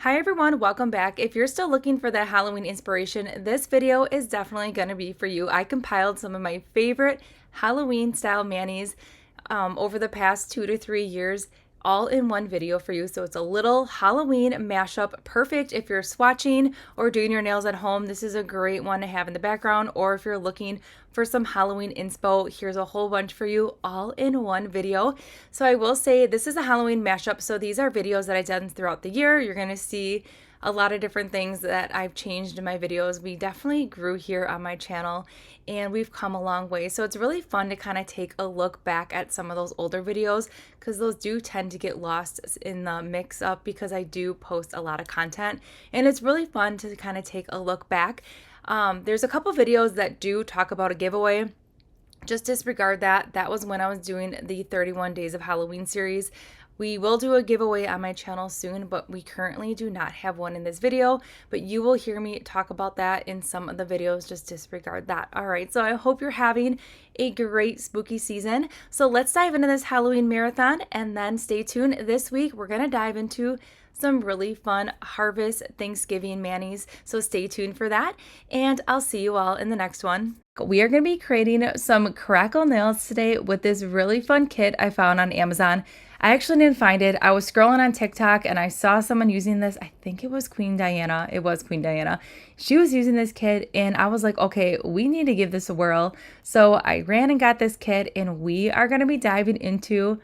Hi everyone, welcome back. If you're still looking for that Halloween inspiration, this video is definitely going to be for you. I compiled some of my favorite Halloween style manis over the past 2 to 3 years, all in one video for you. So it's a little Halloween mashup, perfect if you're swatching or doing your nails at home. This is a great one to have in the background, or if you're looking for some Halloween inspo, here's a whole bunch for you all in one video. So I will say this is a Halloween mashup. So these are videos that I've done throughout the year. You're going to see a lot of different things that I've changed in my videos. We definitely grew here on my channel and we've come a long way. So it's really fun to kind of take a look back at some of those older videos because those do tend to get lost in the mix up because I do post a lot of content, and it's really fun to kind of take a look back. There's a couple videos that do talk about a giveaway. Just disregard that. That was when I was doing the 31 Days of Halloween series. We will do a giveaway on my channel soon, but we currently do not have one in this video, but you will hear me talk about that in some of the videos. Just disregard that. All right, so I hope you're having a great spooky season. So let's dive into this Halloween marathon and then stay tuned. This week, we're gonna dive into some really fun harvest Thanksgiving manis. So stay tuned for that, and I'll see you all in the next one. We are going to be creating some crackle nails today with this really fun kit I found on Amazon. I actually didn't find it. I was scrolling on TikTok and I saw someone using this. I think it was Queen Diana. It was Queen Diana. She was using this kit and I was like, okay, we need to give this a whirl. So I ran and got this kit, and we are going to be diving into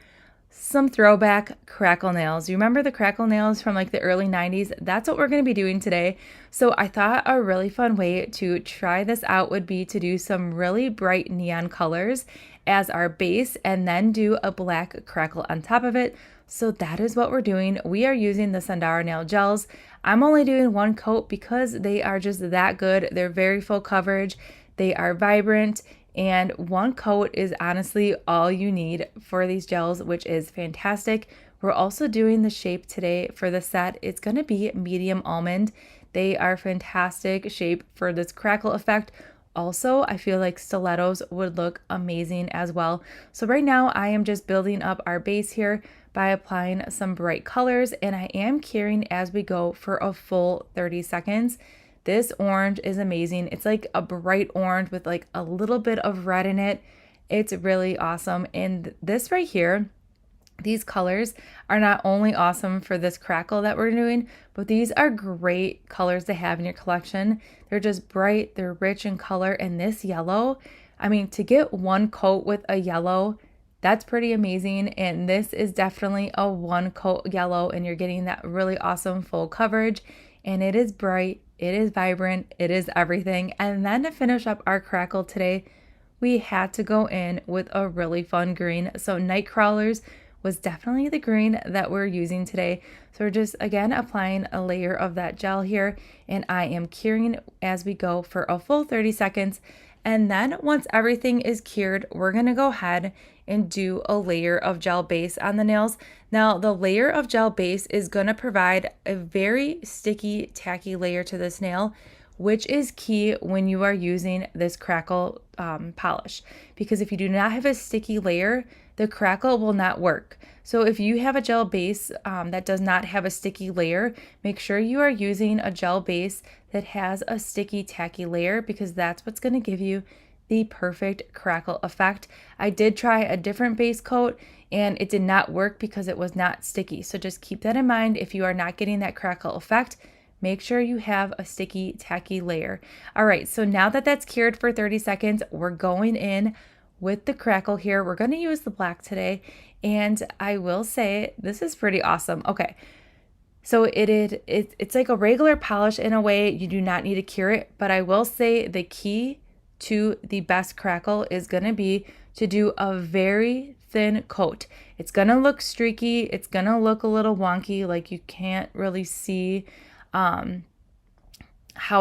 some throwback crackle nails. You remember the crackle nails from like the early 90s? That's what we're going to be doing today. So I thought a really fun way to try this out would be to do some really bright neon colors as our base and then do a black crackle on top of it. So that is what we're doing. We are using the Sandara nail gels. I'm only doing one coat because they are just that good. They're very full coverage. They are vibrant. And one coat is honestly all you need for these gels, which is fantastic. We're also doing the shape today for the set. It's going to be medium almond. They are fantastic shape for this crackle effect. Also, I feel like stilettos would look amazing as well. So right now I am just building up our base here by applying some bright colors, and I am curing as we go for a full 30 seconds. This orange is amazing. It's like a bright orange with like a little bit of red in it. It's really awesome. And this right here, these colors are not only awesome for this crackle that we're doing, but these are great colors to have in your collection. They're just bright, they're rich in color, and this yellow, I mean, to get one coat with a yellow, that's pretty amazing. And this is definitely a one coat yellow, and you're getting that really awesome full coverage. And it is bright, it is vibrant, it is everything. And then to finish up our crackle today, we had to go in with a really fun green. So Night Crawlers was definitely the green that we're using today. So we're just, again, applying a layer of that gel here, and I am curing as we go for a full 30 seconds. And then once everything is cured, we're gonna go ahead and do a layer of gel base on the nails. Now, the layer of gel base is gonna provide a very sticky, tacky layer to this nail, which is key when you are using this crackle polish. Because if you do not have a sticky layer, the crackle will not work. So if you have a gel base that does not have a sticky layer, make sure you are using a gel base that has a sticky, tacky layer, because that's what's going to give you the perfect crackle effect. I did try a different base coat and it did not work because it was not sticky. So just keep that in mind. If you are not getting that crackle effect, make sure you have a sticky, tacky layer. All right, so now that that's cured for 30 seconds, we're going in with the crackle here. We're going to use the black today, and I will say this is pretty awesome. Okay, so it's like a regular polish in a way. You do not need to cure it, but I will say the key to the best crackle is going to be to do a very thin coat. It's going to look streaky. It's going to look a little wonky, like you can't really see how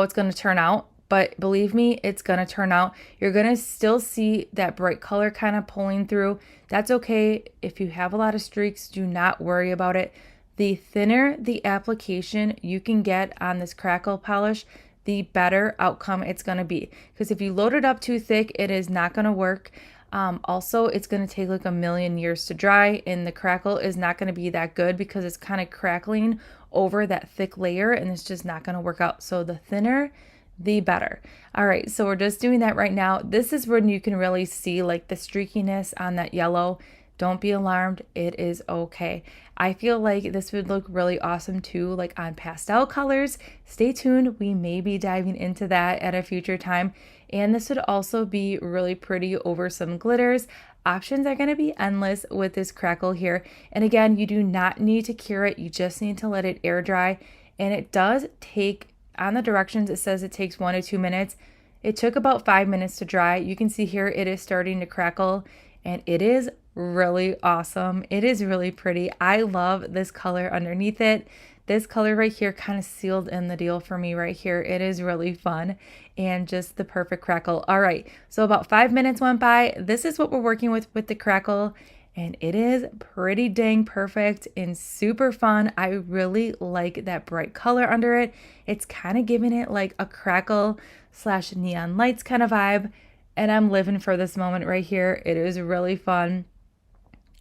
it's going to turn out. But believe me, it's going to turn out. You're going to still see that bright color kind of pulling through. That's okay. If you have a lot of streaks, do not worry about it. The thinner the application you can get on this crackle polish, the better outcome it's going to be. Because if you load it up too thick, it is not going to work. Also, it's going to take like a million years to dry, and the crackle is not going to be that good because it's kind of crackling over that thick layer, and it's just not going to work out. So the thinner, the better. All right, so we're just doing that right now. This is when you can really see like the streakiness on that yellow. Don't be alarmed, it is okay. I feel like this would look really awesome too, like on pastel colors. Stay tuned, we may be diving into that at a future time. And this would also be really pretty over some glitters. Options are going to be endless with this crackle here. And again, you do not need to cure it, you just need to let it air dry. And it does take, on the directions it says it takes 1 to 2 minutes. It took about 5 minutes to dry. You can see here it is starting to crackle, and it is really awesome. It is really pretty. I love this color underneath it. This color right here kind of sealed in the deal for me right here. It is really fun and just the perfect crackle. All right, so about 5 minutes went by. This is what we're working with the crackle, and it is pretty dang perfect and super fun. I really like that bright color under it. It's kind of giving it like a crackle slash neon lights kind of vibe, and I'm living for this moment right here. It is really fun.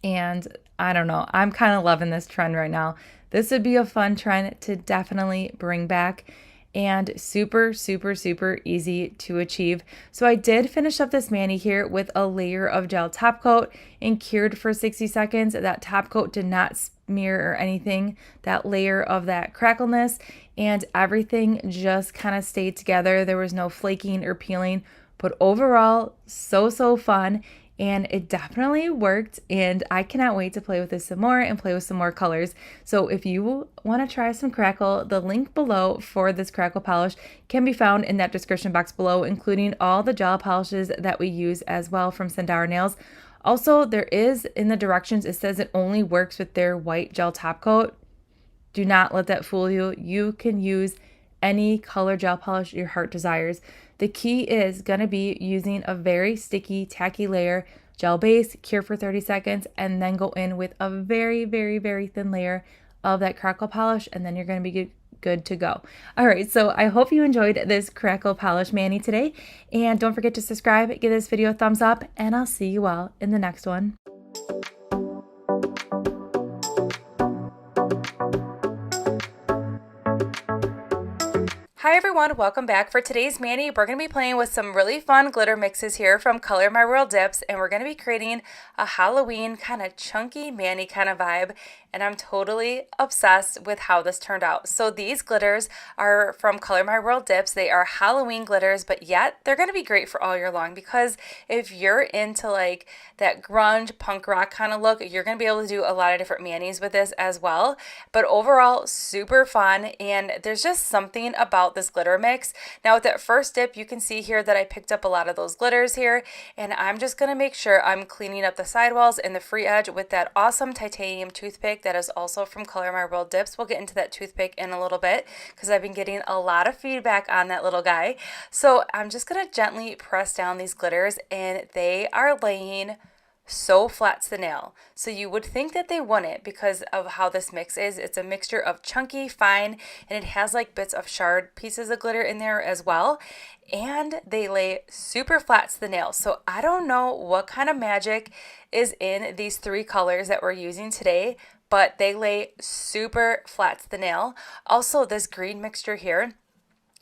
And I don't know, I'm kind of loving this trend right now. This would be a fun trend to definitely bring back, and super, super, super easy to achieve. So I did finish up this mani here with a layer of gel top coat and cured for 60 seconds. That top coat did not smear or anything, that layer of that crackleness, and everything just kind of stayed together. There was no flaking or peeling, but overall, so fun. And it definitely worked, and I cannot wait to play with this some more and play with some more colors. So if you want to try some crackle, the link below for this crackle polish can be found in that description box below, including all the gel polishes that we use as well from Art Nails. Also, there is in the directions, it says it only works with their white gel top coat. Do not let that fool you. You can use any color gel polish your heart desires. The key is going to be using a very sticky, tacky layer, gel base, cure for 30 seconds, and then go in with a very, very, very thin layer of that crackle polish, and then you're going to be good to go. All right, so I hope you enjoyed this crackle polish mani today, and don't forget to subscribe, give this video a thumbs up, and I'll see you all in the next one. Hi everyone, welcome back. For today's mani, we're going to be playing with some really fun glitter mixes here from Color My World Dips, and we're going to be creating a Halloween kind of chunky mani kind of vibe, and I'm totally obsessed with how this turned out. So these glitters are from Color My World Dips. They are Halloween glitters, but yet they're going to be great for all year long, because if you're into like that grunge punk rock kind of look, you're going to be able to do a lot of different manis with this as well. But overall, super fun, and there's just something about this glitter mix. Now with that first dip, you can see here that I picked up a lot of those glitters here, and I'm just going to make sure I'm cleaning up the sidewalls and the free edge with that awesome titanium toothpick that is also from Color My World Dips. We'll get into that toothpick in a little bit because I've been getting a lot of feedback on that little guy. So I'm just going to gently press down these glitters, and they are laying so flat to the nail. So you would think that they wouldn't because of how this mix is. It's a mixture of chunky, fine, and it has like bits of shard pieces of glitter in there as well. And they lay super flat to the nail. So I don't know what kind of magic is in these three colors that we're using today, but they lay super flat to the nail. Also, this green mixture here,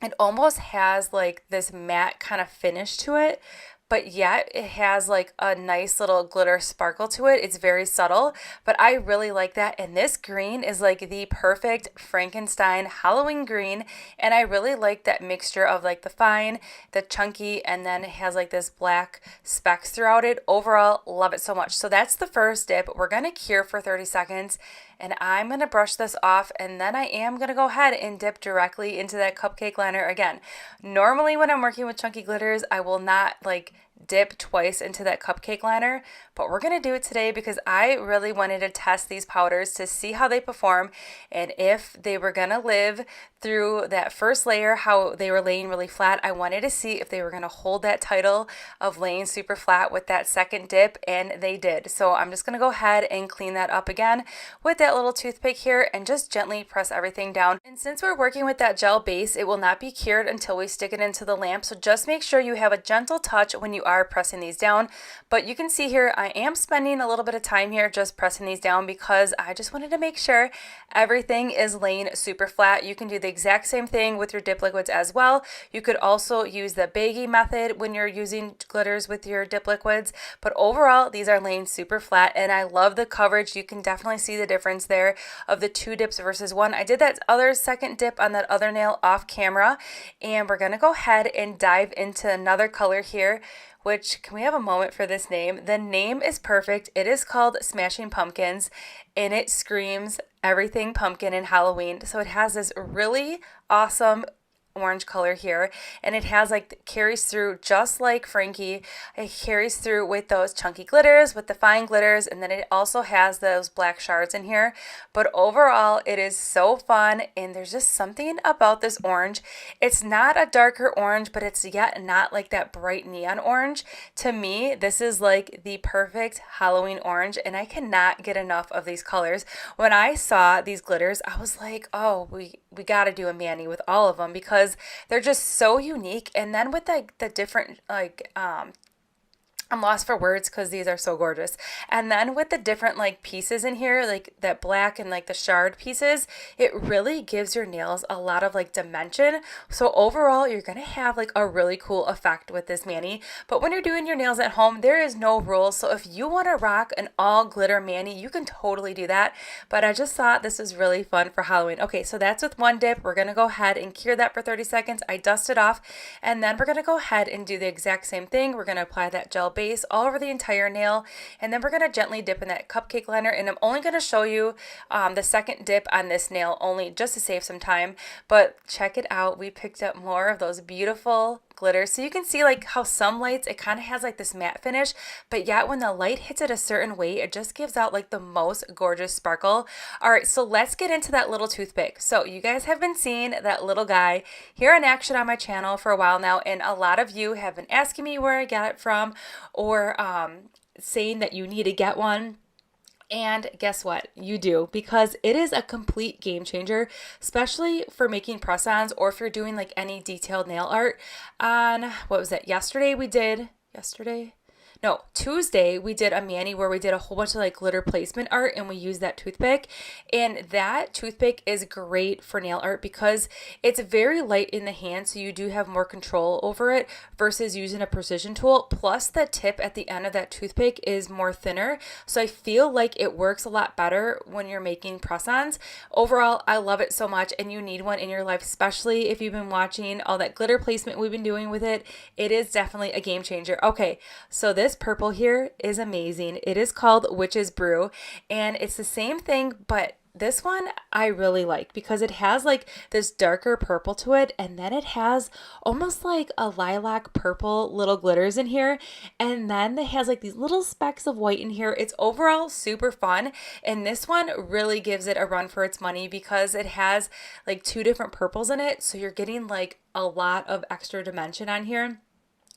it almost has like this matte kind of finish to it, but yet it has like a nice little glitter sparkle to it. It's very subtle, but I really like that. And this green is like the perfect Frankenstein Halloween green, and I really like that mixture of like the fine, the chunky, and then it has like this black specks throughout it. Overall, love it so much. So that's the first dip. We're gonna cure for 30 seconds, and I'm going to brush this off, and then I am going to go ahead and dip directly into that cupcake liner again. Normally when I'm working with chunky glitters, I will not like dip twice into that cupcake liner, but we're going to do it today because I really wanted to test these powders to see how they perform and if they were going to live through that first layer, how they were laying really flat. I wanted to see if they were going to hold that title of laying super flat with that second dip, and they did. So I'm just going to go ahead and clean that up again with that little toothpick here and just gently press everything down. And since we're working with that gel base, it will not be cured until we stick it into the lamp. So just make sure you have a gentle touch when you are pressing these down. But you can see here, I am spending a little bit of time here just pressing these down because I just wanted to make sure everything is laying super flat. You can do the exact same thing with your dip liquids as well. You could also use the bagging method when you're using glitters with your dip liquids, but overall these are laying super flat, and I love the coverage. You can definitely see the difference there of the 2 dips versus 1. I did that other second dip on that other nail off camera, and we're going to go ahead and dive into another color here, which, can we have a moment for this name? The name is perfect. It is called Smashing Pumpkins, and it screams everything pumpkin and Halloween. So it has this really awesome orange color here, and it has like carries through just like Frankie. It carries through with those chunky glitters, with the fine glitters, and then it also has those black shards in here. But overall it is so fun, and there's just something about this orange. It's not a darker orange, but it's yet not like that bright neon orange. To me, this is like the perfect Halloween orange, and I cannot get enough of these colors. When I saw these glitters, I was like, oh, we got to do a mani with all of them because they're just so unique. And then with like the different I'm lost for words because these are so gorgeous. And then with the different like pieces in here, like that black and like the shard pieces, it really gives your nails a lot of like dimension. So overall, you're going to have like a really cool effect with this mani. But when you're doing your nails at home, there is no rules. So if you want to rock an all glitter mani, you can totally do that. But I just thought this was really fun for Halloween. Okay, so that's with 1 dip. We're going to go ahead and cure that for 30 seconds. I dust it off, and then we're going to go ahead and do the exact same thing. We're going to apply that gel base all over the entire nail, and then we're going to gently dip in that cupcake liner. And I'm only going to show you the second dip on this nail only just to save some time, but check it out. We picked up more of those beautiful glitters. So you can see like how some lights, it kind of has like this matte finish, but yet when the light hits it a certain way, it just gives out like the most gorgeous sparkle. All right, so let's get into that little toothpick. So you guys have been seeing that little guy here in action on my channel for a while now, and a lot of you have been asking me where I got it from, or saying that you need to get one. And guess what? You do, because it is a complete game changer, especially for making press-ons or if you're doing like any detailed nail art. On, what was it? Tuesday, we did a mani where we did a whole bunch of like glitter placement art, and we used that toothpick. And that toothpick is great for nail art because it's very light in the hand, so you do have more control over it versus using a precision tool. Plus the tip at the end of that toothpick is more thinner, so I feel like it works a lot better when you're making press-ons. Overall, I love it so much, and you need one in your life, especially if you've been watching all that glitter placement we've been doing with it. It is definitely a game changer. Okay, so this purple here is amazing. It is called Witch's Brew, and it's the same thing, but this one I really like because it has like this darker purple to it, and then it has almost like a lilac purple little glitters in here, and then it has like these little specks of white in here. It's overall super fun, and this one really gives it a run for its money because it has like 2 different purples in it, so you're getting like a lot of extra dimension on here.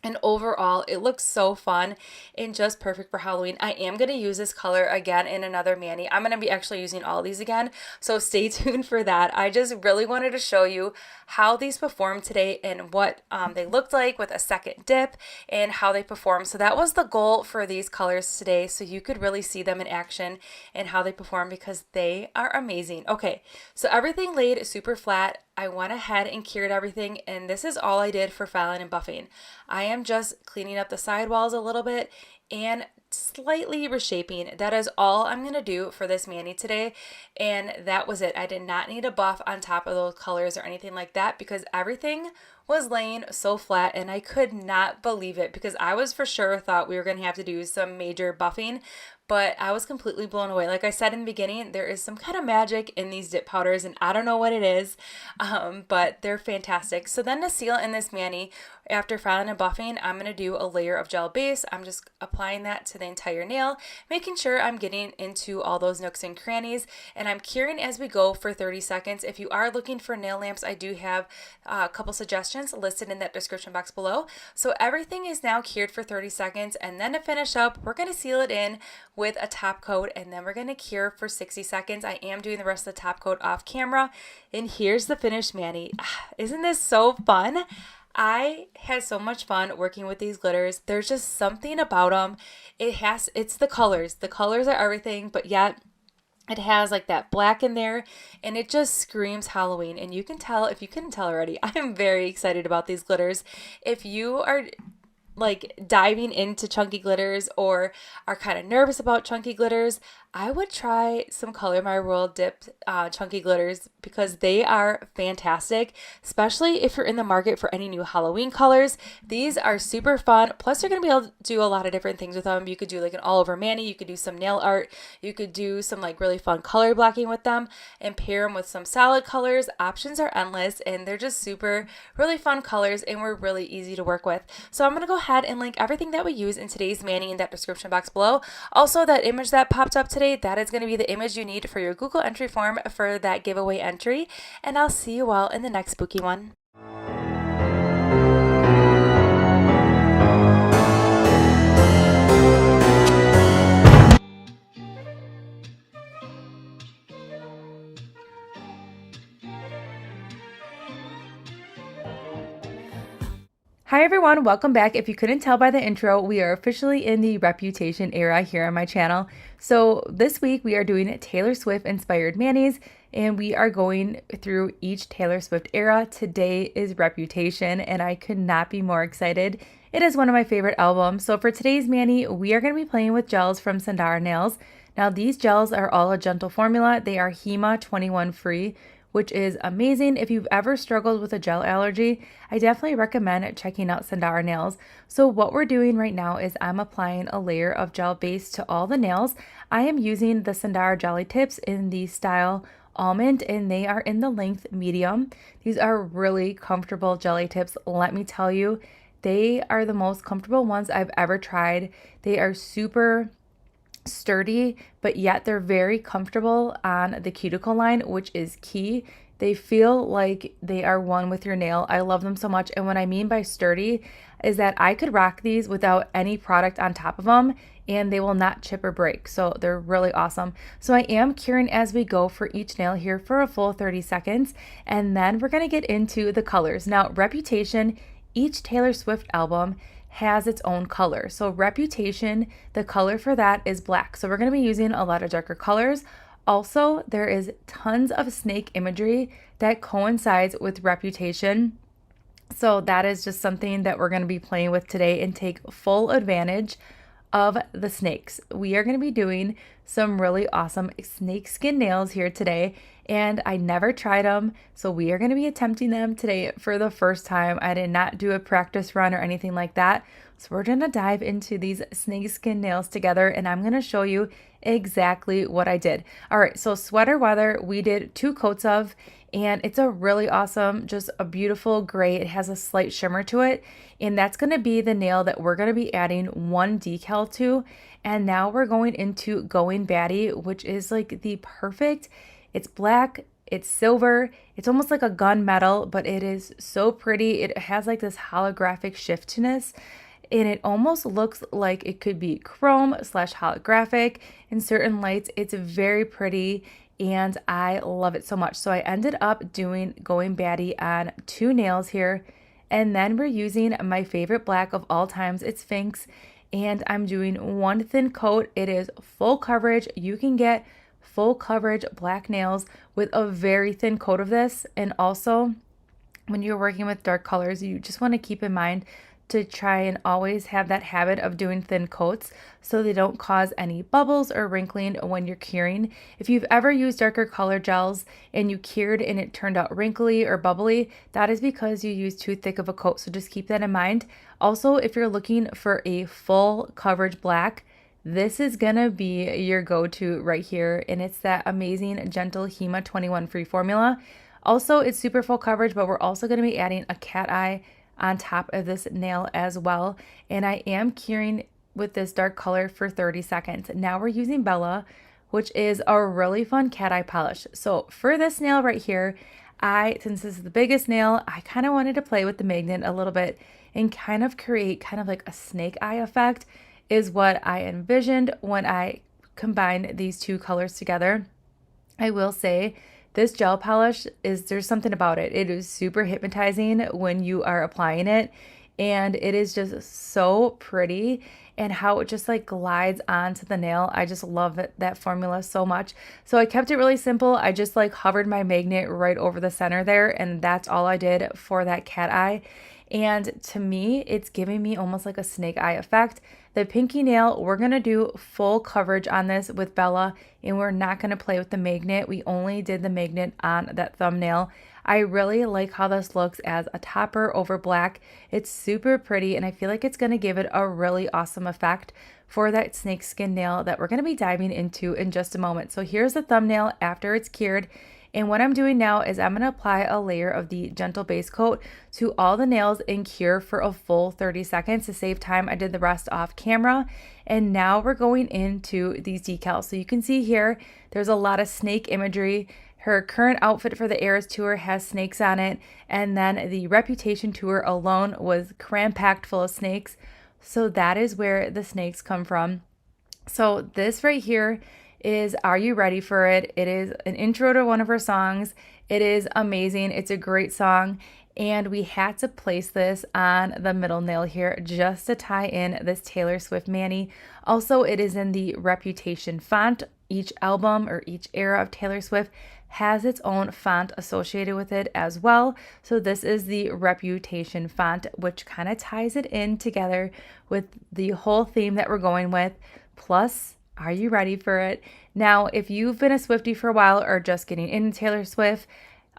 And overall, it looks so fun and just perfect for Halloween. I am going to use this color again in another mani. I'm going to be actually using all these again, so stay tuned for that. I just really wanted to show you how these performed today and what they looked like with a second dip and how they perform. So that was the goal for these colors today, so you could really see them in action and how they perform because they are amazing. Okay, so everything laid super flat. I went ahead and cured everything, and this is all I did for filing and buffing. I am just cleaning up the sidewalls a little bit and slightly reshaping. That is all I'm going to do for this mani today, and that was it. I did not need a buff on top of those colors or anything like that because everything was laying so flat, and I could not believe it because I was for sure thought we were going to have to do some major buffing, but I was completely blown away. Like I said in the beginning, there is some kind of magic in these dip powders, and I don't know what it is, but they're fantastic. So then to seal in this mani, after filing and buffing, I'm going to do a layer of gel base. I'm just applying that to the entire nail, making sure I'm getting into all those nooks and crannies, and I'm curing as we go for 30 seconds. If you are looking for nail lamps, I do have a couple suggestions listed in that description box below. So everything is now cured for 30 seconds, and then to finish up, we're going to seal it in with a top coat, and then we're going to cure for 60 seconds. I am doing the rest of the top coat off camera, and here's the finished mani. Isn't this so fun? I had so much fun working with these glitters. There's just something about them. It's the colors. The colors are everything, but yet it has like that black in there and it just screams Halloween. And you can tell, if you couldn't tell already, I am very excited about these glitters. If you are like diving into chunky glitters or are kind of nervous about chunky glitters, I would try some Color My World dipped chunky glitters because they are fantastic, especially if you're in the market for any new Halloween colors. These are super fun. Plus, you're going to be able to do a lot of different things with them. You could do like an all over mani, you could do some nail art, you could do some like really fun color blocking with them and pair them with some solid colors. Options are endless and they're just super, really fun colors and we're really easy to work with. So I'm going to go ahead and link everything that we use in today's mani in that description box below. Also, that image that popped up today, that is going to be the image you need for your Google entry form for that giveaway entry. And I'll see you all in the next spooky one. Hi everyone, welcome back. If you couldn't tell by the intro, we are officially in the Reputation era here on my channel. So this week we are doing Taylor Swift inspired manis and we are going through each Taylor Swift era. Today is Reputation and I could not be more excited. It is one of my favorite albums. So for today's mani, we are going to be playing with gels from Revel Nails. Now these gels are all a gentle formula. They are HEMA 21 free, which is amazing. If you've ever struggled with a gel allergy, I definitely recommend checking out Revel Nails. So what we're doing right now is I'm applying a layer of gel base to all the nails. I am using the Revel Jelly Tips in the style Almond, and they are in the length medium. These are really comfortable jelly tips. Let me tell you, they are the most comfortable ones I've ever tried. They are super sturdy, but yet they're very comfortable on the cuticle line, which is key. They feel like they are one with your nail. I love them so much. And what I mean by sturdy is that I could rock these without any product on top of them and they will not chip or break. So they're really awesome. So I am curing as we go for each nail here for a full 30 seconds. And then we're going to get into the colors. Now, Reputation, each Taylor Swift album has its own color. So Reputation, the color for that is black. So we're going to be using a lot of darker colors. Also, there is tons of snake imagery that coincides with Reputation. So that is just something that we're going to be playing with today and take full advantage of the snakes. We are going to be doing some really awesome snake skin nails here today, and I never tried them, so we are going to be attempting them today for the first time. I did not do a practice run or anything like that, so we're going to dive into these snake skin nails together, and I'm going to show you exactly what I did. All right, so Sweater Weather, we did 2 coats of, and it's a really awesome, just a beautiful gray. It has a slight shimmer to it, and that's going to be the nail that we're going to be adding 1 decal to. And now we're going into Going Batty, which is like the perfect, it's black, it's silver, it's almost like a gunmetal, but it is so pretty. It has like this holographic shiftiness, and it almost looks like it could be chrome / holographic in certain lights. It's very pretty and I love it so much. So I ended up doing Going Batty on 2 nails here, and then we're using my favorite black of all times, it's Sphinx, and I'm doing 1 thin coat. It is full coverage. You can get full coverage black nails with a very thin coat of this. And also, when you're working with dark colors, you just want to keep in mind to try and always have that habit of doing thin coats so they don't cause any bubbles or wrinkling when you're curing. If you've ever used darker color gels and you cured and it turned out wrinkly or bubbly, that is because you used too thick of a coat. So just keep that in mind. Also, if you're looking for a full coverage black, this is gonna be your go-to right here. And it's that amazing gentle HEMA 21 free formula. Also, it's super full coverage, but we're also gonna be adding a cat eye on top of this nail as well. And I am curing with this dark color for 30 seconds. Now we're using Bella, which is a really fun cat eye polish. So for this nail right here, since this is the biggest nail, I kind of wanted to play with the magnet a little bit and kind of create kind of like a snake eye effect is what I envisioned when I combined these 2 colors together. I will say This gel polish there's something about it. It is super hypnotizing when you are applying it, and it is just so pretty, and how it just like glides onto the nail. I just love that formula so much. So I kept it really simple. I just like hovered my magnet right over the center there, and that's all I did for that cat eye. And to me, it's giving me almost like a snake eye effect. The pinky nail, we're going to do full coverage on this with Bella, and we're not going to play with the magnet. We only did the magnet on that thumbnail. I really like how this looks as a topper over black. It's super pretty, and I feel like it's going to give it a really awesome effect for that snake skin nail that we're going to be diving into in just a moment. So here's the thumbnail after it's cured. And what I'm doing now is I'm going to apply a layer of the gentle base coat to all the nails and cure for a full 30 seconds to save time. I did the rest off camera. And now we're going into these decals. So you can see here, there's a lot of snake imagery. Her current outfit for the Eras Tour has snakes on it. And then the Reputation Tour alone was cram-packed full of snakes. So that is where the snakes come from. So this right here is Are You Ready for It? It is an intro to one of her songs. It is amazing. It's a great song. And we had to place this on the middle nail here just to tie in this Taylor Swift mani. Also, it is in the Reputation font. Each album or each era of Taylor Swift has its own font associated with it as well. So this is the Reputation font, which kind of ties it in together with the whole theme that we're going with. Plus, are you ready for it? Now, if you've been a Swiftie for a while or just getting into Taylor Swift,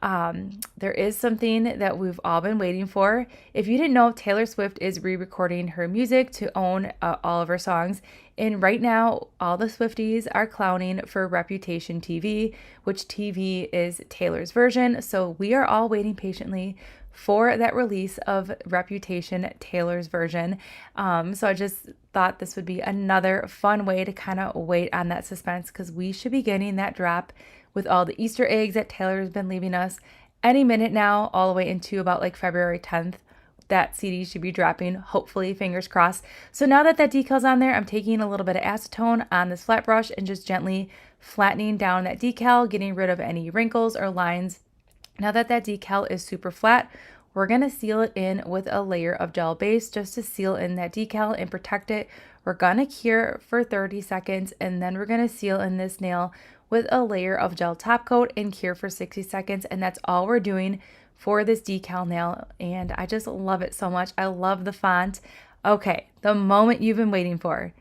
there is something that we've all been waiting for. If you didn't know, Taylor Swift is re-recording her music to own all of her songs. And right now, all the Swifties are clowning for Reputation TV, which TV is Taylor's version. So we are all waiting patiently for that release of Reputation Taylor's version. So I just thought this would be another fun way to kind of wait on that suspense, because we should be getting that drop with all the Easter eggs that Taylor has been leaving us any minute now, all the way into about like February 10th. That CD should be dropping, hopefully, fingers crossed. So now that decal's on there, I'm taking a little bit of acetone on this flat brush and just gently flattening down that decal, getting rid of any wrinkles or lines. Now that decal is super flat, we're going to seal it in with a layer of gel base just to seal in that decal and protect it. We're going to cure for 30 seconds, and then we're going to seal in this nail with a layer of gel top coat and cure for 60 seconds. And that's all we're doing for this decal nail. And I just love it so much. I love the font. Okay, the moment you've been waiting for.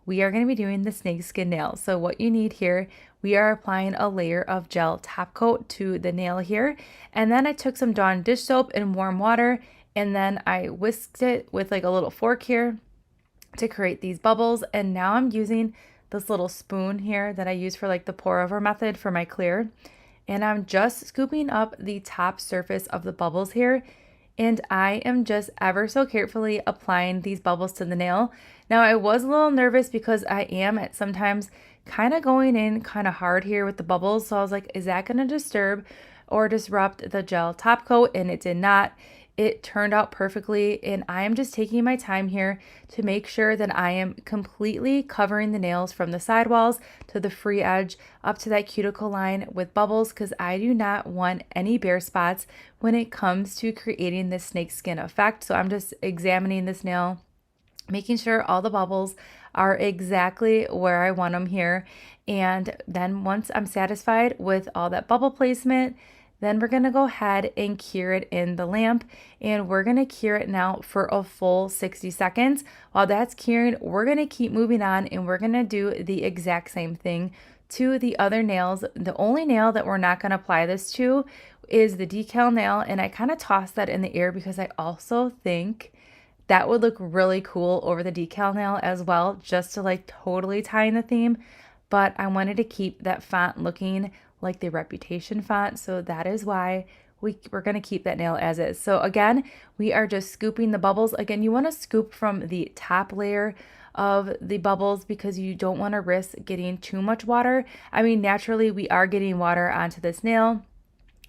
We are going to be doing the snakeskin nail. So what you need here, we are applying a layer of gel top coat to the nail here. And then I took some Dawn dish soap and warm water, and then I whisked it with like a little fork here to create these bubbles. And now I'm using this little spoon here that I use for like the pour over method for my clear. And I'm just scooping up the top surface of the bubbles here. And I am just ever so carefully applying these bubbles to the nail. Now, I was a little nervous because I am at sometimes kind of going in kind of hard here with the bubbles. So I was like, is that going to disturb or disrupt the gel top coat? And it did not. It turned out perfectly, and I am just taking my time here to make sure that I am completely covering the nails from the sidewalls to the free edge up to that cuticle line with bubbles, because I do not want any bare spots when it comes to creating this snakeskin effect. So I'm just examining this nail, making sure all the bubbles are exactly where I want them here. And then once I'm satisfied with all that bubble placement, then we're going to go ahead and cure it in the lamp, and we're going to cure it now for a full 60 seconds. While that's curing, we're going to keep moving on, and we're going to do the exact same thing to the other nails. The only nail that we're not going to apply this to is the decal nail, and I kind of tossed that in the air because I also think that would look really cool over the decal nail as well, just to like totally tie in the theme. But I wanted to keep that font looking like the Reputation font, so that is why we're going to keep that nail as is. So again, we are just scooping the bubbles. Again, you want to scoop from the top layer of the bubbles because you don't want to risk getting too much water. I mean, naturally we are getting water onto this nail,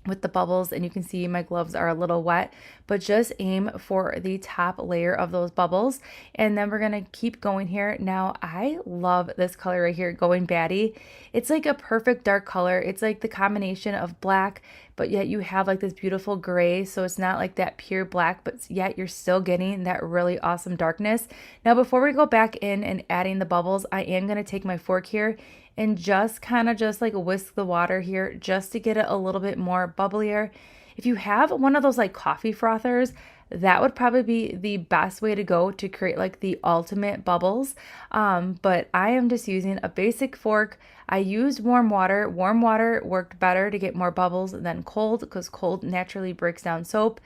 with the bubbles, and you can see my gloves are a little wet, but just aim for the top layer of those bubbles. And then we're gonna keep going here. Now I love this color right here, Going Batty. It's like a perfect dark color. It's like the combination of black, but yet you have like this beautiful gray, so it's not like that pure black, but yet you're still getting that really awesome darkness. Now before we go back in and adding the bubbles, I am gonna take my fork here and just kind of just like whisk the water here just to get it a little bit more bubblier. If you have one of those like coffee frothers, that would probably be the best way to go to create like the ultimate bubbles. But I am just using a basic fork. I used warm water. Warm water worked better to get more bubbles than cold because cold naturally breaks down soap.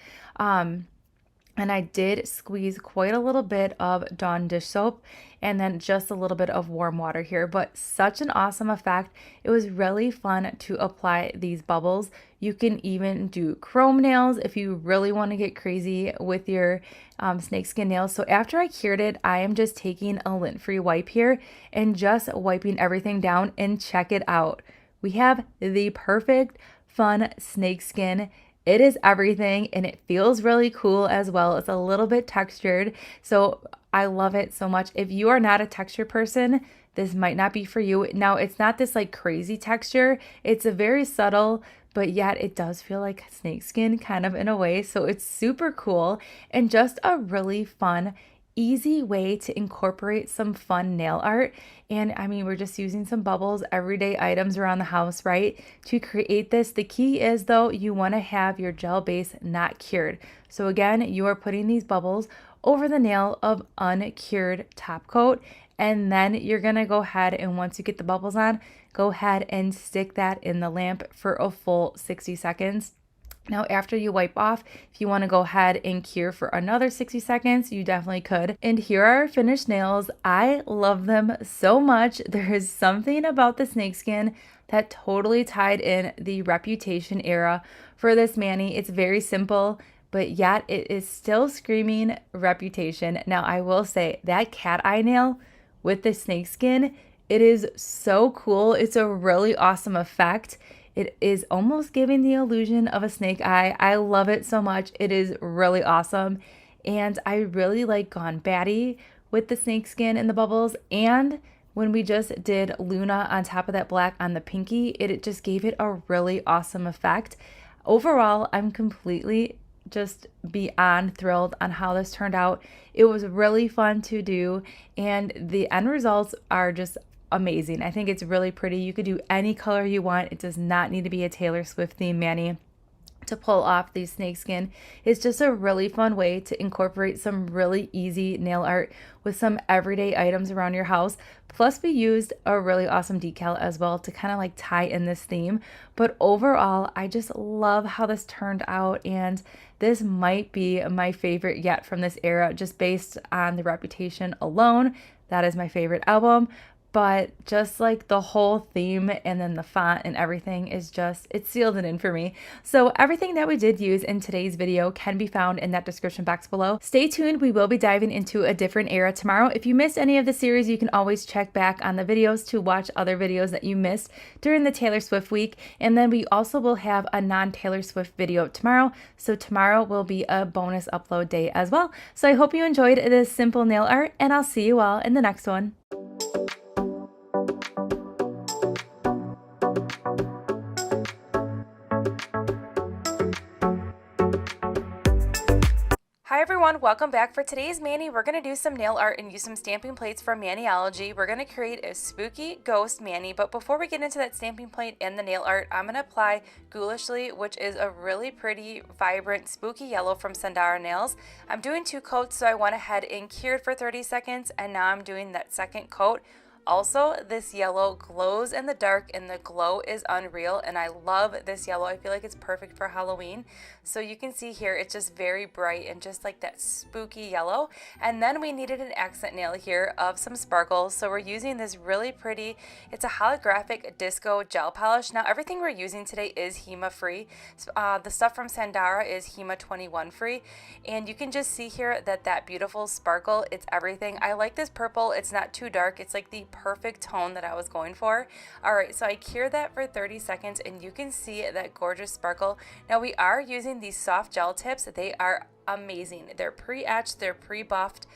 And I did squeeze quite a little bit of Dawn dish soap and then just a little bit of warm water here, but such an awesome effect. It was really fun to apply these bubbles. You can even do chrome nails if you really want to get crazy with your snakeskin nails. So after I cured it, I am just taking a lint-free wipe here and just wiping everything down, and check it out. We have the perfect fun snakeskin. It is everything, and it feels really cool as well. It's a little bit textured, so I love it so much. If you are not a texture person, this might not be for you. Now, it's not this like crazy texture. It's a very subtle, but yet it does feel like snakeskin kind of in a way. So it's super cool and just a really fun, easy way to incorporate some fun nail art. And I mean, we're just using some bubbles, everyday items around the house, right, to create this. The key is though, you want to have your gel base not cured. So again, you are putting these bubbles over the nail of uncured top coat, and then you're going to go ahead and once you get the bubbles on, go ahead and stick that in the lamp for a full 60 seconds. Now, after you wipe off, if you want to go ahead and cure for another 60 seconds, you definitely could. And here are our finished nails. I love them so much. There is something about the snakeskin that totally tied in the Reputation era for this mani. It's very simple, but yet it is still screaming Reputation. Now, I will say that cat eye nail with the snakeskin, it is so cool. It's a really awesome effect. It is almost giving the illusion of a snake eye. I love it so much. It is really awesome. And I really like Gone Batty with the snakeskin and the bubbles. And when we just did Luna on top of that black on the pinky, it just gave it a really awesome effect. Overall, I'm completely just beyond thrilled on how this turned out. It was really fun to do, and the end results are just amazing. I think it's really pretty. You could do any color you want. It does not need to be a Taylor Swift theme mani to pull off these snakeskin. It's just a really fun way to incorporate some really easy nail art with some everyday items around your house. Plus we used a really awesome decal as well to kind of like tie in this theme. But overall, I just love how this turned out, and this might be my favorite yet from this era, just based on the Reputation alone. That is my favorite album. But just like the whole theme and then the font and everything is just, it sealed it in for me. So everything that we did use in today's video can be found in that description box below. Stay tuned, we will be diving into a different era tomorrow. If you missed any of the series, you can always check back on the videos to watch other videos that you missed during the Taylor Swift week. And then we also will have a non-Taylor Swift video tomorrow. So tomorrow will be a bonus upload day as well. So I hope you enjoyed this simple nail art, and I'll see you all in the next one. Hi everyone, welcome back. For today's mani, we're going to do some nail art and use some stamping plates from Maniology. We're going to create a spooky ghost mani, but before we get into that stamping plate and the nail art, I'm going to apply Ghoulishly, which is a really pretty, vibrant, spooky yellow from Sandara Nails. I'm doing 2 coats, so I went ahead and cured for 30 seconds, and now I'm doing that second coat. Also, this yellow glows in the dark, and the glow is unreal, and I love this yellow. I feel like it's perfect for Halloween. So you can see here, it's just very bright and just like that spooky yellow. And then we needed an accent nail here of some sparkles. So we're using this really pretty, it's a holographic disco gel polish. Now everything we're using today is HEMA free. The stuff from Sandara is HEMA 21 free. And you can just see here that beautiful sparkle, it's everything. I like this purple. It's not too dark. It's like the perfect tone that I was going for. All right, so I cured that for 30 seconds and you can see that gorgeous sparkle. Now we are using these soft gel tips. They are amazing. They're pre-etched, they're pre-buffed.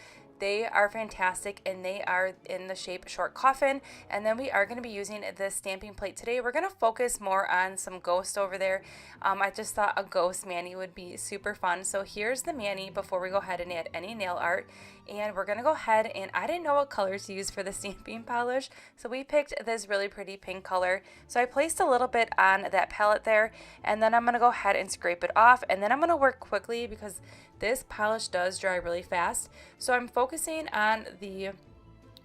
They are fantastic, and they are in the shape short coffin. And then we are going to be using the stamping plate today. We're going to focus more on some ghost over there. I just thought a ghost mani would be super fun. So here's the mani before we go ahead and add any nail art. And we're going to go ahead, and I didn't know what colors to use for the stamping polish, so we picked this really pretty pink color. So I placed a little bit on that palette there, and then I'm going to go ahead and scrape it off, and then I'm going to work quickly because this polish does dry really fast. So I'm focusing on the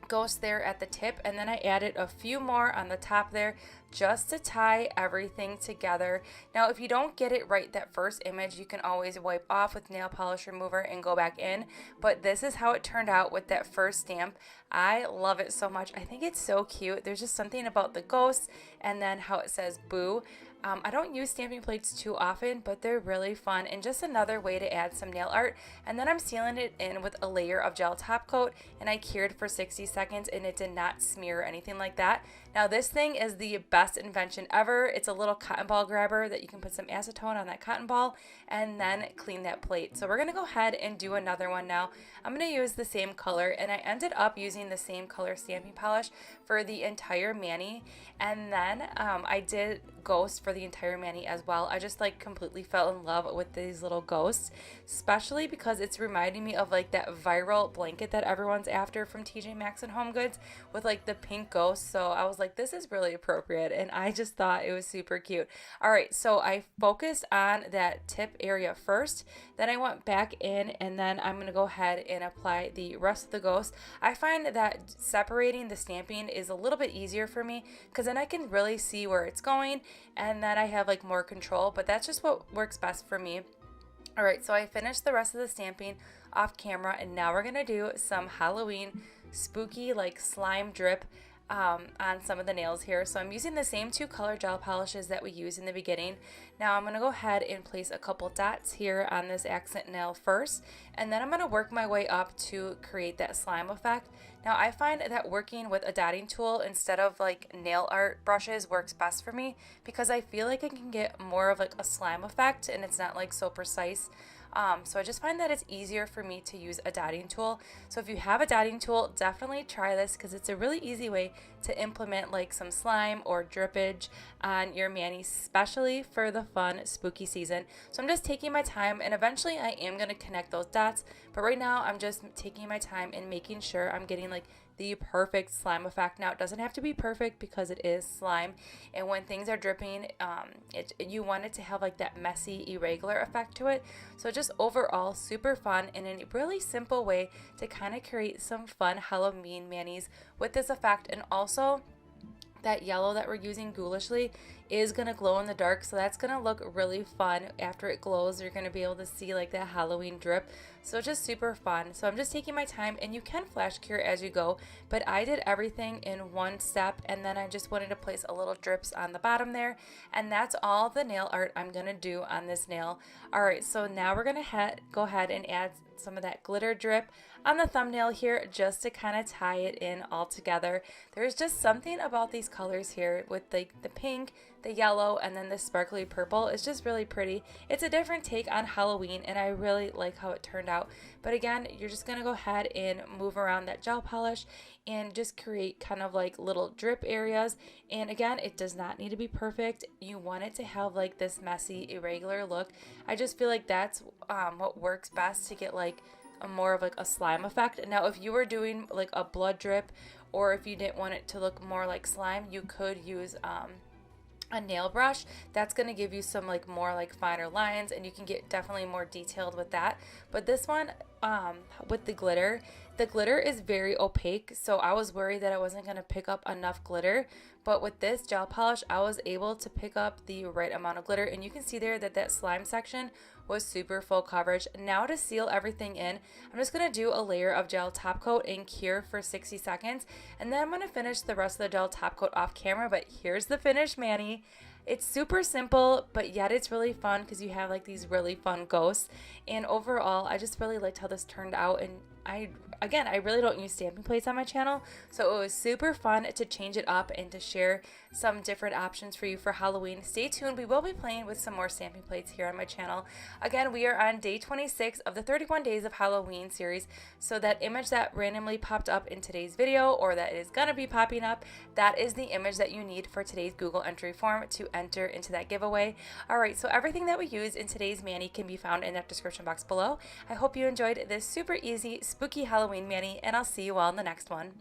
ghost there at the tip, and then I added a few more on the top there just to tie everything together. Now if you don't get it right that first image, you can always wipe off with nail polish remover and go back in, but this is how it turned out with that first stamp. I love it so much. I think it's so cute. There's just something about the ghost and then how it says boo. I don't use stamping plates too often, but they're really fun and just another way to add some nail art. And then I'm sealing it in with a layer of gel top coat, and I cured for 60 seconds and it did not smear or anything like that. Now this thing is the best invention ever. It's a little cotton ball grabber that you can put some acetone on that cotton ball and then clean that plate. So we're going to go ahead and do another one now. I'm going to use the same color, and I ended up using the same color stamping polish for the entire mani, and then I did ghost for the entire mani as well. I just like completely fell in love with these little ghosts, especially because it's reminding me of like that viral blanket that everyone's after from TJ Maxx and Home Goods with like the pink ghost. So I was like, this is really appropriate, and I just thought it was super cute. All right, so I focused on that tip area first, then I went back in, and then I'm going to go ahead and apply the rest of the ghost. I find that separating the stamping is a little bit easier for me because then I can really see where it's going, and then I have like more control, but that's just what works best for me. All right, so I finished the rest of the stamping off camera, and now we're gonna do some Halloween spooky like slime drip on some of the nails here. So I'm using the same two color gel polishes that we used in the beginning. Now I'm going to go ahead and place a couple dots here on this accent nail first, and then I'm going to work my way up to create that slime effect. Now I find that working with a dotting tool instead of like nail art brushes works best for me because I feel like I can get more of like a slime effect and it's not like so precise. So I just find that it's easier for me to use a dotting tool. So if you have a dotting tool, definitely try this because it's a really easy way to implement like some slime or drippage on your mani, especially for the fun spooky season. So I'm just taking my time, and eventually I am going to connect those dots, but right now I'm just taking my time and making sure I'm getting like the perfect slime effect. Now it doesn't have to be perfect because it is slime, and when things are dripping, you want it to have like that messy irregular effect to it. So just overall super fun and a really simple way to kind of create some fun Halloween manis with this effect. And also that yellow that we're using ghoulishly is going to glow in the dark, so that's going to look really fun. After it glows, you're going to be able to see like that Halloween drip, so just super fun. So I'm just taking my time, and you can flash cure as you go, but I did everything in one step, and then I just wanted to place a little drips on the bottom there, and that's all the nail art I'm going to do on this nail. Alright, so now we're going to go ahead and add some of that glitter drip on the thumbnail here just to kind of tie it in all together. There's just something about these colors here with the pink, the yellow, and then the sparkly purple. It's just really pretty. It's a different take on Halloween, and I really like how it turned out. But again, you're just going to go ahead and move around that gel polish and just create kind of like little drip areas. And again, it does not need to be perfect. You want it to have like this messy, irregular look. I just feel like that's what works best to get like more of like a slime effect. Now if you were doing like a blood drip, or if you didn't want it to look more like slime, you could use a nail brush. That's going to give you some like more like finer lines, and you can get definitely more detailed with that. But this one with the glitter is very opaque, so I was worried that I wasn't going to pick up enough glitter, but with this gel polish I was able to pick up the right amount of glitter, and you can see there that that slime section was super full coverage. Now to seal everything in, I'm just going to do a layer of gel top coat and cure for 60 seconds, and then I'm going to finish the rest of the gel top coat off camera. But here's the finished mani. It's super simple, but yet it's really fun because you have like these really fun ghosts. And overall, I just really liked how this turned out, and Again, I really don't use stamping plates on my channel, so it was super fun to change it up and to share some different options for you for Halloween. Stay tuned, we will be playing with some more stamping plates here on my channel. Again, we are on day 26 of the 31 Days of Halloween series, so that image that randomly popped up in today's video, or that is going to be popping up, that is the image that you need for today's Google entry form to enter into that giveaway. Alright, so everything that we use in today's mani can be found in that description box below. I hope you enjoyed this super easy, spooky Halloween mani, and I'll see you all in the next one.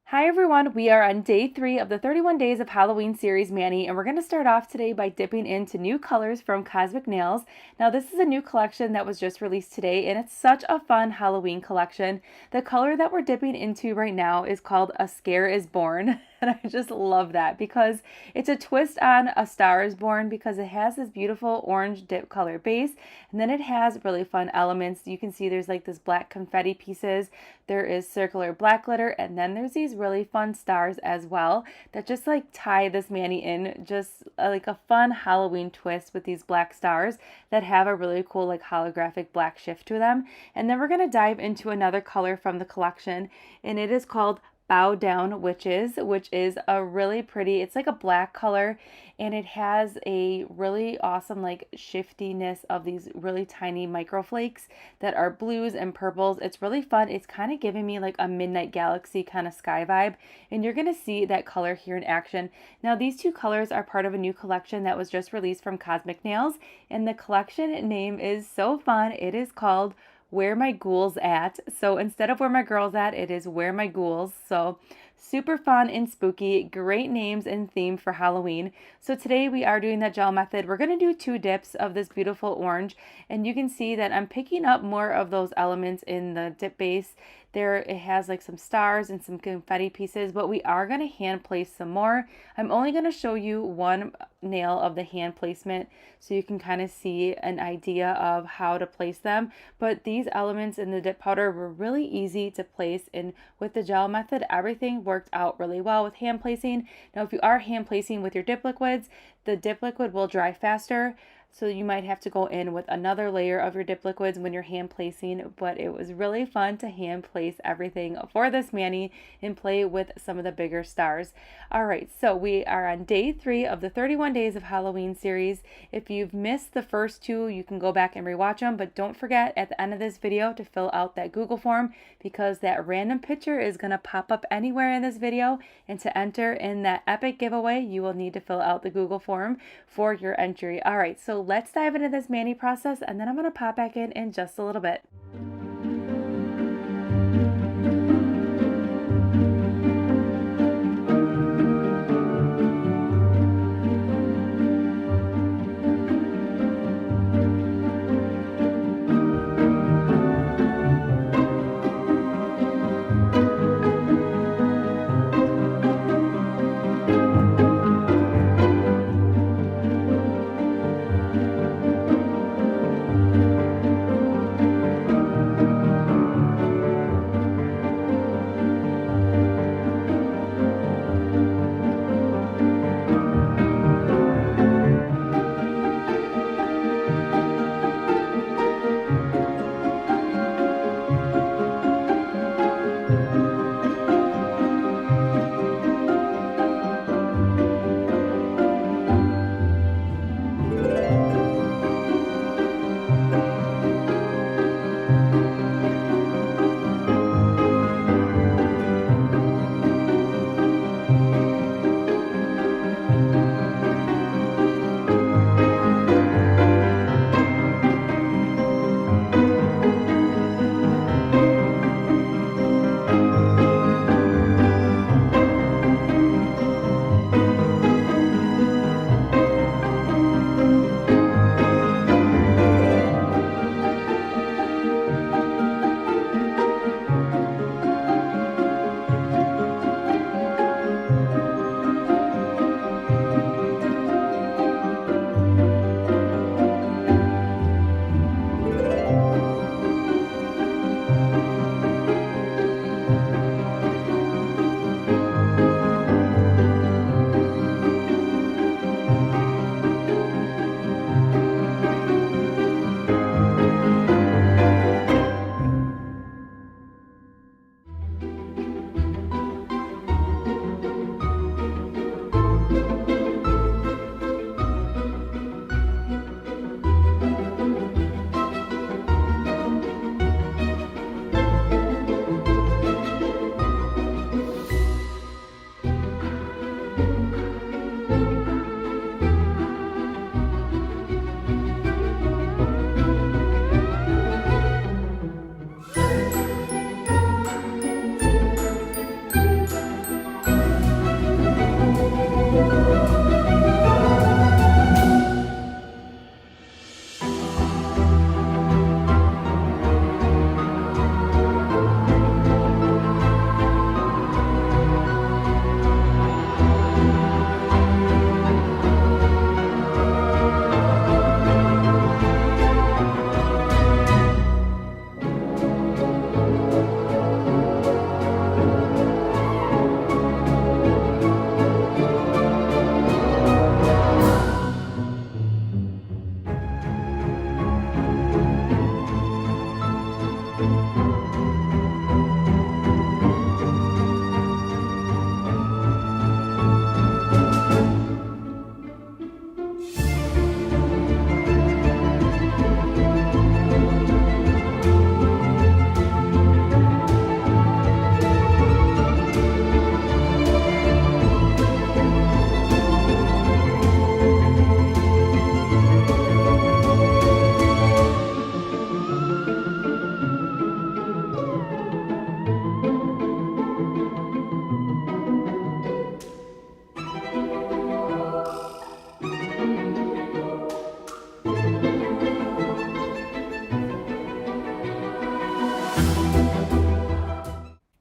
Hi everyone, we are on day 3 of the 31 Days of Halloween series mani, and we're going to start off today by dipping into new colors from Cosmic Nails. Now this is a new collection that was just released today, and it's such a fun Halloween collection. The color that we're dipping into right now is called A Scare is Born, and I just love that because it's a twist on A Star is Born, because it has this beautiful orange dip color base, and then it has really fun elements. You can see there's like this black confetti pieces, there is circular black glitter, and then there's these really fun stars as well that just like tie this mani in, just like a fun Halloween twist with these black stars that have a really cool like holographic black shift to them. And then we're going to dive into another color from the collection, and it is called Bow Down Witches, which is a really pretty, it's like a black color, and it has a really awesome like shiftiness of these really tiny microflakes that are blues and purples. It's really fun. It's kind of giving me like a Midnight Galaxy kind of sky vibe, and you're going to see that color here in action. Now these two colors are part of a new collection that was just released from Cosmic Nails, and the collection name is so fun. It is called Where My Ghouls At. So instead of Where My Girls At, it is Where My Ghouls. So super fun and spooky, great names and theme for Halloween. So today we are doing that gel method. We're going to do 2 dips of this beautiful orange, and you can see that I'm picking up more of those elements in the dip base. There it has like some stars and some confetti pieces, but we are going to hand place some more. I'm only going to show you one nail of the hand placement so you can kind of see an idea of how to place them. But these elements in the dip powder were really easy to place, and with the gel method everything worked out really well with hand placing. Now if you are hand placing with your dip liquids, the dip liquid will dry faster, so you might have to go in with another layer of your dip liquids when you're hand placing, but it was really fun to hand place everything for this mani and play with some of the bigger stars. Alright, so we are on day 3 of the 31 Days of Halloween series. If you've missed the first 2, you can go back and rewatch them, but don't forget at the end of this video to fill out that Google form, because that random picture is going to pop up anywhere in this video, and to enter in that epic giveaway you will need to fill out the Google form for your entry. Alright, so let's dive into this mani process, and then I'm going to pop back in just a little bit.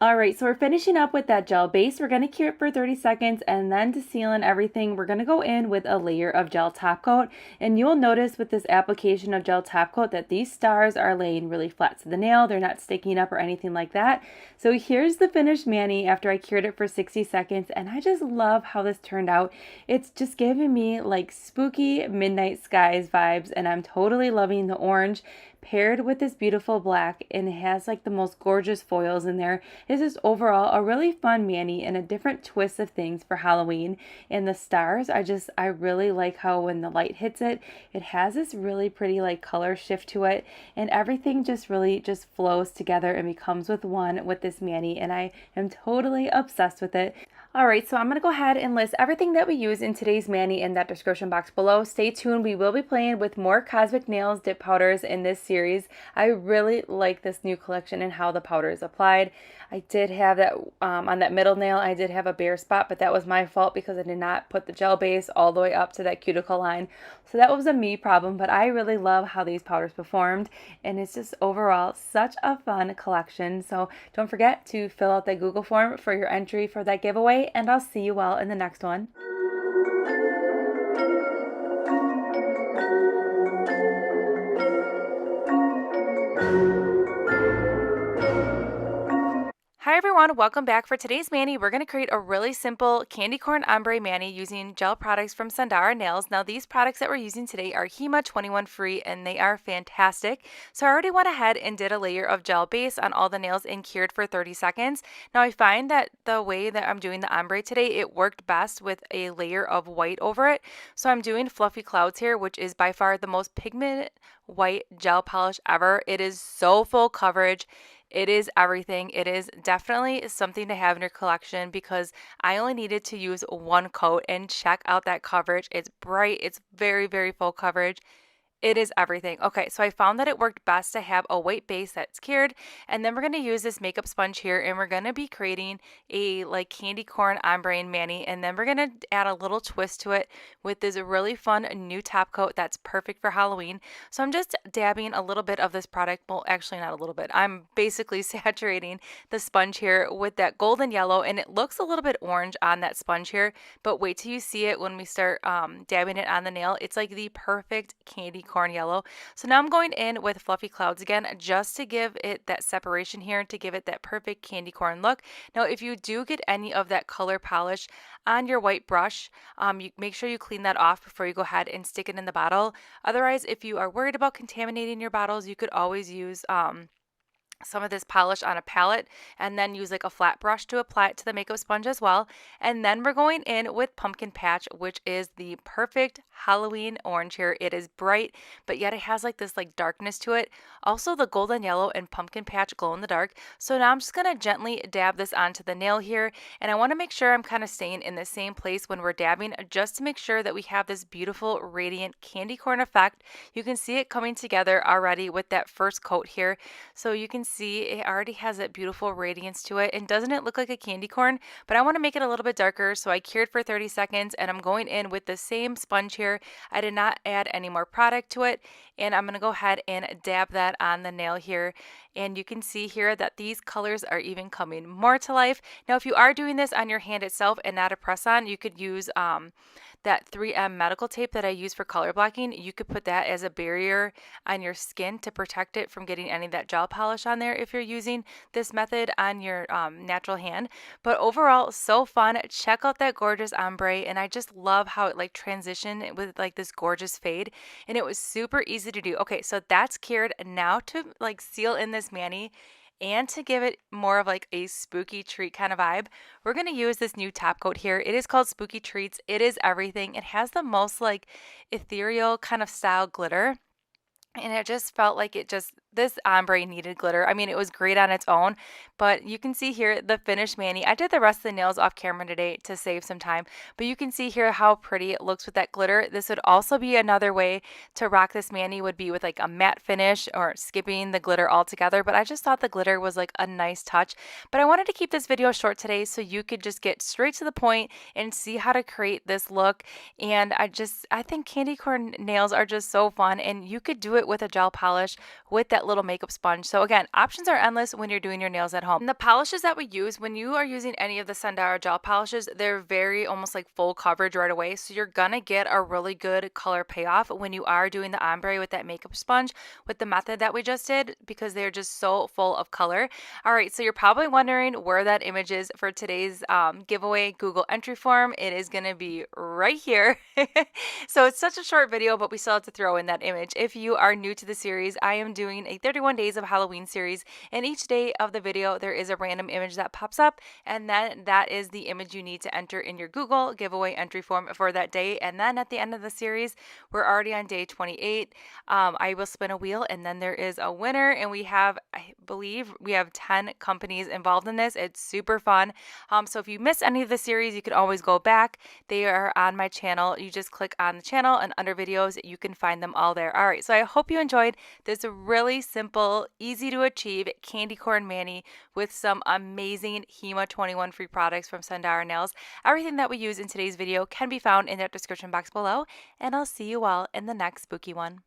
All right, so we're finishing up with that gel base. We're going to cure it for 30 seconds, and then to seal in everything, we're going to go in with a layer of gel top coat. And you'll notice with this application of gel top coat that these stars are laying really flat to the nail. They're not sticking up or anything like that. So here's the finished mani after I cured it for 60 seconds, and I just love how this turned out. It's just giving me like spooky midnight skies vibes, and I'm totally loving the orange paired with this beautiful black, and it has like the most gorgeous foils in there. This is overall a really fun mani and a different twist of things for Halloween. And the stars, I really like how when the light hits it, it has this really pretty like color shift to it, and everything just really just flows together and becomes with one with this mani, and I am totally obsessed with it. Alright, so I'm going to go ahead and list everything that we use in today's mani in that description box below. Stay tuned. We will be playing with more Cosmic Nails dip powders in this series. I really like this new collection and how the powder is applied. I did have that on that middle nail, I did have a bare spot, but that was my fault because I did not put the gel base all the way up to that cuticle line. So that was a me problem, but I really love how these powders performed, and it's just overall such a fun collection. So don't forget to fill out that Google form for your entry for that giveaway, and I'll see you all in the next one. Hi everyone, welcome back. For today's mani, we're going to create a really simple candy corn ombre mani using gel products from Sundara Nails. Now these products that we're using today are HEMA 21 free, and they are fantastic. So I already went ahead and did a layer of gel base on all the nails and cured for 30 seconds. Now I find that the way that I'm doing the ombre today, it worked best with a layer of white over it. So I'm doing Fluffy Clouds here, which is by far the most pigmented white gel polish ever. It is so full coverage. It is everything. It is definitely something to have in your collection because I only needed to use one coat, and check out that coverage. It's bright. It's very, very full coverage. It is everything. Okay, so I found that it worked best to have a white base that's cured, and then we're going to use this makeup sponge here, and we're going to be creating a like candy corn ombre and mani, and then we're going to add a little twist to it with this really fun new top coat that's perfect for Halloween. So I'm just dabbing a little bit of this product. Well, actually not a little bit. I'm basically saturating the sponge here with that golden yellow, and it looks a little bit orange on that sponge here, but wait till you see it when we start dabbing it on the nail. It's like the perfect candy corn yellow. So now I'm going in with Fluffy Clouds again just to give it that separation here, to give it that perfect candy corn look. Now if you do get any of that color polish on your white brush, you make sure you clean that off before you go ahead and stick it in the bottle. Otherwise, if you are worried about contaminating your bottles, you could always use some of this polish on a palette and then use like a flat brush to apply it to the makeup sponge as well. And then we're going in with Pumpkin Patch, which is the perfect Halloween orange here. It is bright, but yet it has like this like darkness to it. Also the golden yellow and Pumpkin Patch glow in the dark. So now I'm just going to gently dab this onto the nail here, and I want to make sure I'm kind of staying in the same place when we're dabbing, just to make sure that we have this beautiful radiant candy corn effect. You can see it coming together already with that first coat here. So you can see it already has that beautiful radiance to it, and doesn't it look like a candy corn? But I want to make it a little bit darker, so I cured for 30 seconds, and I'm going in with the same sponge here. I did not add any more product to it, and I'm going to go ahead and dab that on the nail here. And you can see here that these colors are even coming more to life. Now if you are doing this on your hand itself and not a press on, you could use that 3M medical tape that I use for color blocking. You could put that as a barrier on your skin to protect it from getting any of that gel polish on there if you're using this method on your natural hand. But overall, so fun. Check out that gorgeous ombre, and I just love how it like transitioned with like this gorgeous fade, and it was super easy to do. Okay, so that's cured. Now to like seal in this mani and to give it more of like a spooky treat kind of vibe, we're going to use this new top coat here. It is called Spooky Treats. It is everything. It has the most like ethereal kind of style glitter, and it just felt like this ombre needed glitter. I mean, it was great on its own, but you can see here the finished mani. I did the rest of the nails off camera today to save some time, but you can see here how pretty it looks with that glitter. This would also be another way to rock this mani, would be with like a matte finish or skipping the glitter altogether, but I just thought the glitter was like a nice touch. But I wanted to keep this video short today so you could just get straight to the point and see how to create this look. And I think candy corn nails are just so fun, and you could do it with a gel polish with that that little makeup sponge. So again, options are endless when you're doing your nails at home. And the polishes that we use, when you are using any of the Sandara gel polishes, they're very almost like full coverage right away. So you're gonna get a really good color payoff when you are doing the ombre with that makeup sponge with the method that we just did, because they're just so full of color. All right, so you're probably wondering where that image is for today's giveaway Google entry form. It is gonna be right here. So it's such a short video, but we still have to throw in that image. If you are new to the series, I am doing a 31 days of Halloween series, and each day of the video there is a random image that pops up, and then that is the image you need to enter in your Google giveaway entry form for that day. And then at the end of the series, we're already on day 28. I will spin a wheel, and then there is a winner, and we have, I believe we have 10 companies involved in this. It's super fun. So if you miss any of the series, you can always go back. They are on my channel. You just click on the channel, and under videos you can find them all there. All right, so I hope you enjoyed this really simple, easy to achieve candy corn mani with some amazing HEMA 21 free products from Sandara Nails. Everything that we use in today's video can be found in that description box below, and I'll see you all in the next spooky one.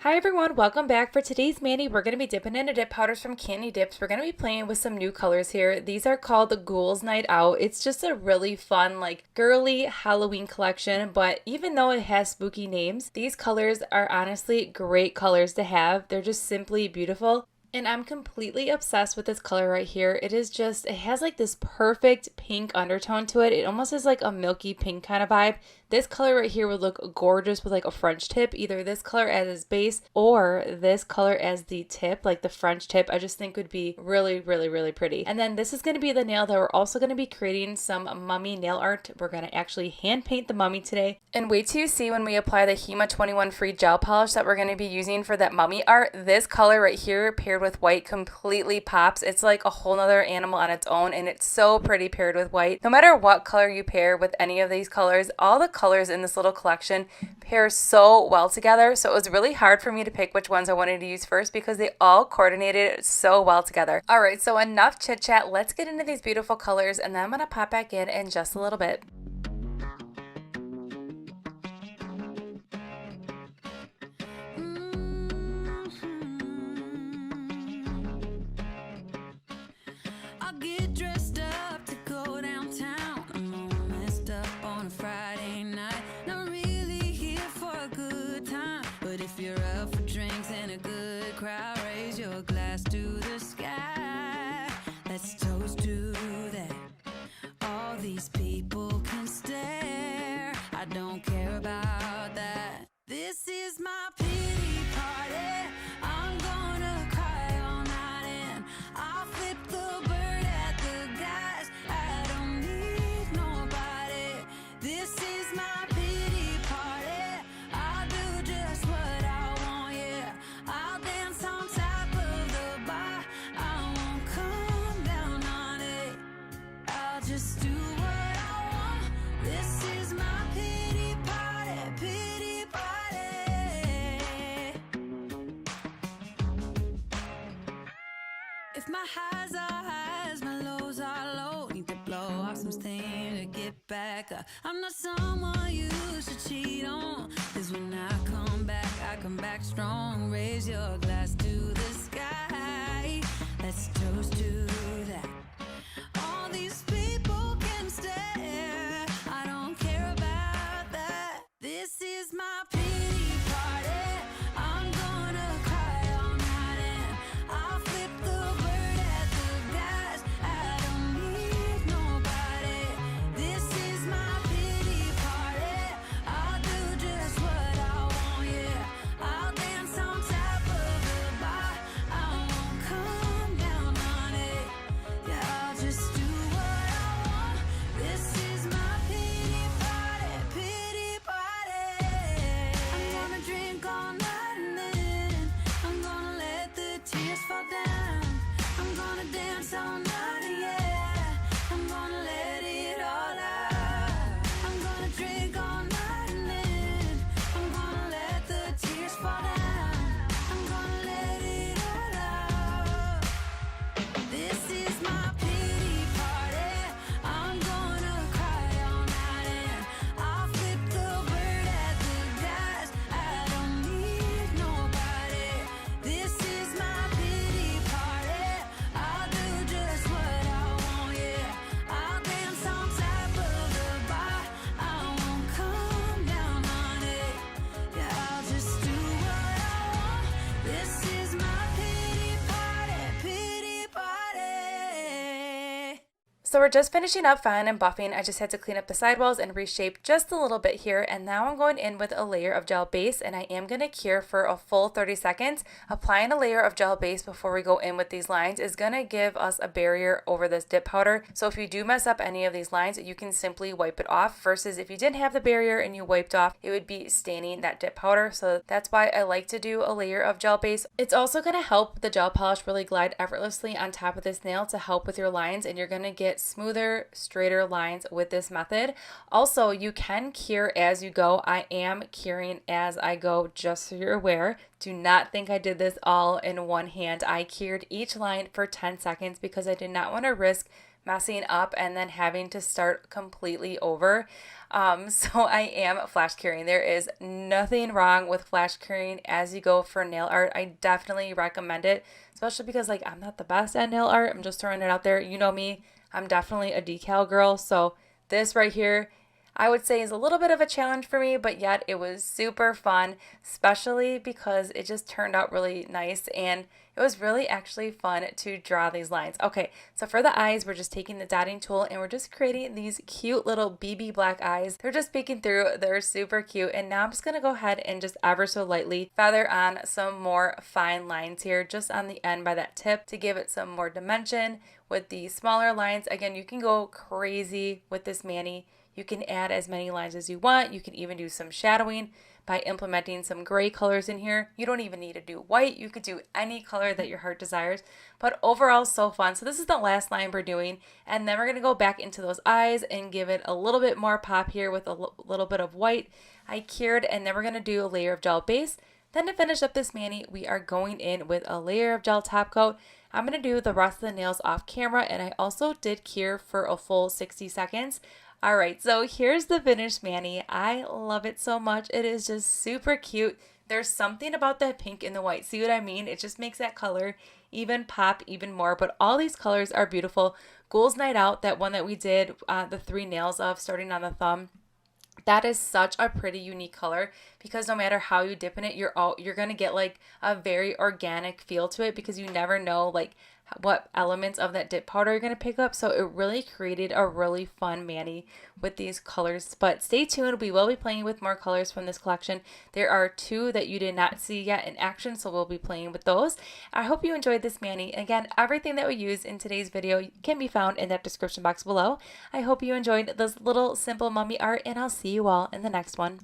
Hi everyone, welcome back. For today's mani, we're going to be dipping into dip powders from Candy Dips. We're going to be playing with some new colors here. These are called the Ghoul's Night Out. It's just a really fun, like, girly Halloween collection, but even though it has spooky names, these colors are honestly great colors to have. They're just simply beautiful. And I'm completely obsessed with this color right here. It has like this perfect pink undertone to it. It almost is like a milky pink kind of vibe. This color right here would look gorgeous with like a French tip, either this color as its base or this color as the tip, like the French tip. I just think would be really, really, really pretty. And then this is going to be the nail that we're also going to be creating some mummy nail art. We're going to actually hand paint the mummy today. And wait till you see when we apply the HEMA 21 free gel polish that we're going to be using for that mummy art. This color right here paired with white completely pops. It's like a whole nother animal on its own, and it's so pretty paired with white. No matter what color you pair with any of these colors, all the colors in this little collection pair so well together. So it was really hard for me to pick which ones I wanted to use first because they all coordinated so well together. All right, so enough chit chat. Let's get into these beautiful colors, and then I'm gonna pop back in just a little bit. If my highs are highs, my lows are low. Need to blow off some steam to get back up. I'm not someone you should cheat on, 'cause when I come back strong. Raise your glass to the sky. Let's toast to that. All these people can stare. I don't care about that. This is my pity party. I'm gonna cry all night and I'll flip the bird at the guys. I don't need nobody. This is my pity party. I'll do just what I want, yeah. I'll dance on top of the bar. I won't come down on it. Yeah, I'll just do what So we're just finishing up filing and buffing. I just had to clean up the sidewalls and reshape just a little bit here, and now I'm going in with a layer of gel base, and I am going to cure for a full 30 seconds. Applying a layer of gel base before we go in with these lines is going to give us a barrier over this dip powder, so if you do mess up any of these lines, you can simply wipe it off, versus if you didn't have the barrier and you wiped off, it would be staining that dip powder. So that's why I like to do a layer of gel base. It's also going to help the gel polish really glide effortlessly on top of this nail to help with your lines, and you're going to get smoother, straighter lines with this method. Also, you can cure as you go. I am curing as I go, just so you're aware. Do not think I did this all in one hand. I cured each line for 10 seconds because I did not want to risk messing up and then having to start completely over. So I am flash curing. There is nothing wrong with flash curing as you go for nail art. I definitely recommend it, especially because like I'm not the best at nail art. I'm just throwing it out there. You know me, I'm definitely a decal girl. So this right here, I would say, is a little bit of a challenge for me, but yet it was super fun, especially because it just turned out really nice, and it was really actually fun to draw these lines. Okay, so for the eyes, we're just taking the dotting tool and we're just creating these cute little BB black eyes. They're just peeking through. They're super cute. And now I'm just going to go ahead and just ever so lightly feather on some more fine lines here, just on the end by that tip to give it some more dimension. With the smaller lines, again, you can go crazy with this mani. You can add as many lines as you want. You can even do some shadowing by implementing some gray colors in here. You don't even need to do white. You could do any color that your heart desires. But overall, so fun. So this is the last line we're doing. And then we're going to go back into those eyes and give it a little bit more pop here with a little bit of white. I cured, and then we're going to do a layer of gel base. Then to finish up this mani, we are going in with a layer of gel top coat. I'm going to do the rest of the nails off camera, and I also did cure for a full 60 seconds. All right, so here's the finished mani. I love it so much. It is just super cute. There's something about that pink and the white. See what I mean? It just makes that color even pop even more. But all these colors are beautiful. Ghoul's Night Out, that one that we did the 3 nails of starting on the thumb. That is such a pretty unique color because no matter how you dip in it, you're going to get like a very organic feel to it because you never know like what elements of that dip powder you're going to pick up. So it really created a really fun mani with these colors. But stay tuned. We will be playing with more colors from this collection. There are 2 that you did not see yet in action, so we'll be playing with those. I hope you enjoyed this mani. Again, everything that we use in today's video can be found in that description box below. I hope you enjoyed this little simple mummy art, and I'll see you all in the next one.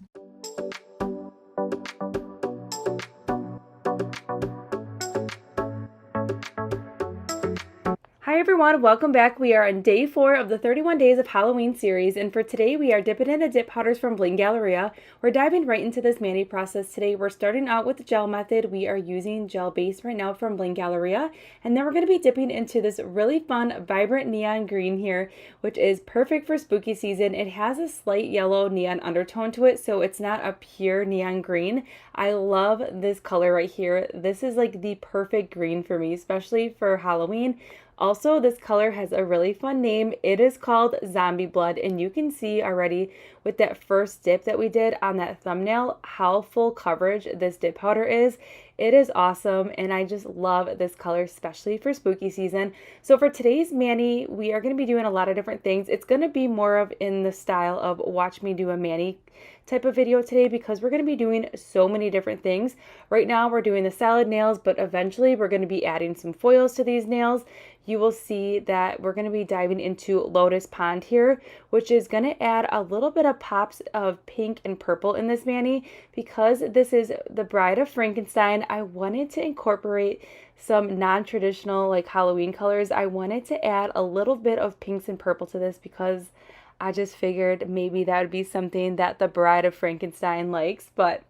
Hi everyone, welcome back. We are on day 4 of the 31 Days of Halloween series, and for today we are dipping into dip powders from Bling Galleria. We're diving right into this mani process today. We're starting out with the gel method. We are using gel base right now from Bling Galleria, and then we're going to be dipping into this really fun, vibrant neon green here, which is perfect for spooky season. It has a slight yellow neon undertone to it, so it's not a pure neon green. I love this color right here. This is like the perfect green for me, especially for Halloween. Also, this color has a really fun name. It is called Zombie Blood, and you can see already with that first dip that we did on that thumbnail how full coverage this dip powder is. It is awesome, and I just love this color, especially for spooky season. So for today's mani, we are going to be doing a lot of different things. It's going to be more of in the style of watch me do a mani type of video today because we're going to be doing so many different things. Right now we're doing the salad nails, but eventually we're going to be adding some foils to these nails. You will see that we're going to be diving into Lotus Pond here, which is going to add a little bit of pops of pink and purple in this mani. Because this is the Bride of Frankenstein, I wanted to incorporate some non-traditional like Halloween colors. I wanted to add a little bit of pinks and purple to this because I just figured maybe that would be something that the Bride of Frankenstein likes, but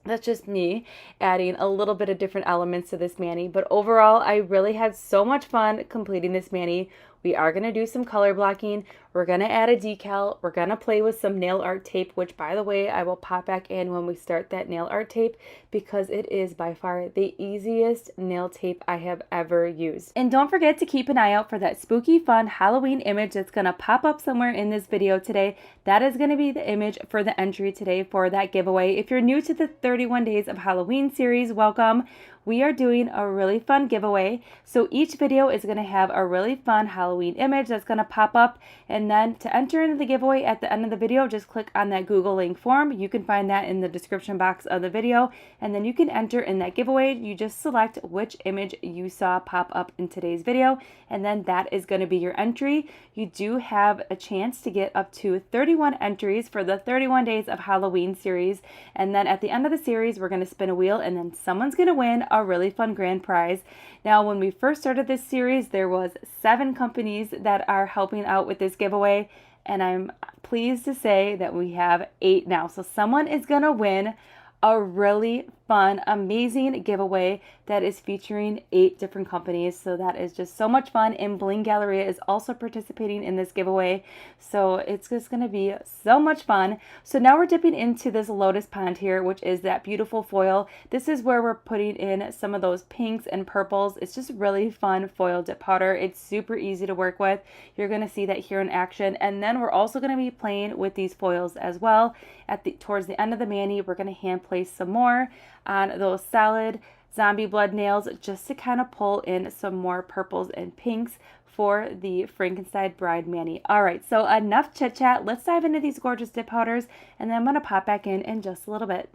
that's just me adding a little bit of different elements to this mani. But overall, I really had so much fun completing this mani. We are going to do some color blocking. We're going to add a decal. We're going to play with some nail art tape, which by the way, I will pop back in when we start that nail art tape because it is by far the easiest nail tape I have ever used. And don't forget to keep an eye out for that spooky fun Halloween image that's going to pop up somewhere in this video today. That is going to be the image for the entry today for that giveaway. If you're new to the 31 Days of Halloween series, welcome. We are doing a really fun giveaway. So each video is going to have a really fun Halloween image that's going to pop up. And then to enter into the giveaway at the end of the video, just click on that Google link form. You can find that in the description box of the video. And then you can enter in that giveaway. You just select which image you saw pop up in today's video. And then that is going to be your entry. You do have a chance to get up to 31 entries for the 31 Days of Halloween series. And then at the end of the series, we're going to spin a wheel and then someone's going to win a really fun grand prize. Now, when we first started this series, there was 7 companies that are helping out with this giveaway. And I'm pleased to say that we have 8 now. So someone is going to win a really fun, amazing giveaway that is featuring 8 different companies. So that is just so much fun. And Bling Galleria is also participating in this giveaway. So it's just going to be so much fun. So now we're dipping into this Lotus Pond here, which is that beautiful foil. This is where we're putting in some of those pinks and purples. It's just really fun foil dip powder. It's super easy to work with. You're going to see that here in action. And then we're also going to be playing with these foils as well. Towards the end of the mani, we're going to hand place some more on those solid zombie blood nails just to kind of pull in some more purples and pinks for the Frankenstein Bride mani. All right, so enough chit chat. Let's dive into these gorgeous dip powders, and then I'm going to pop back in just a little bit.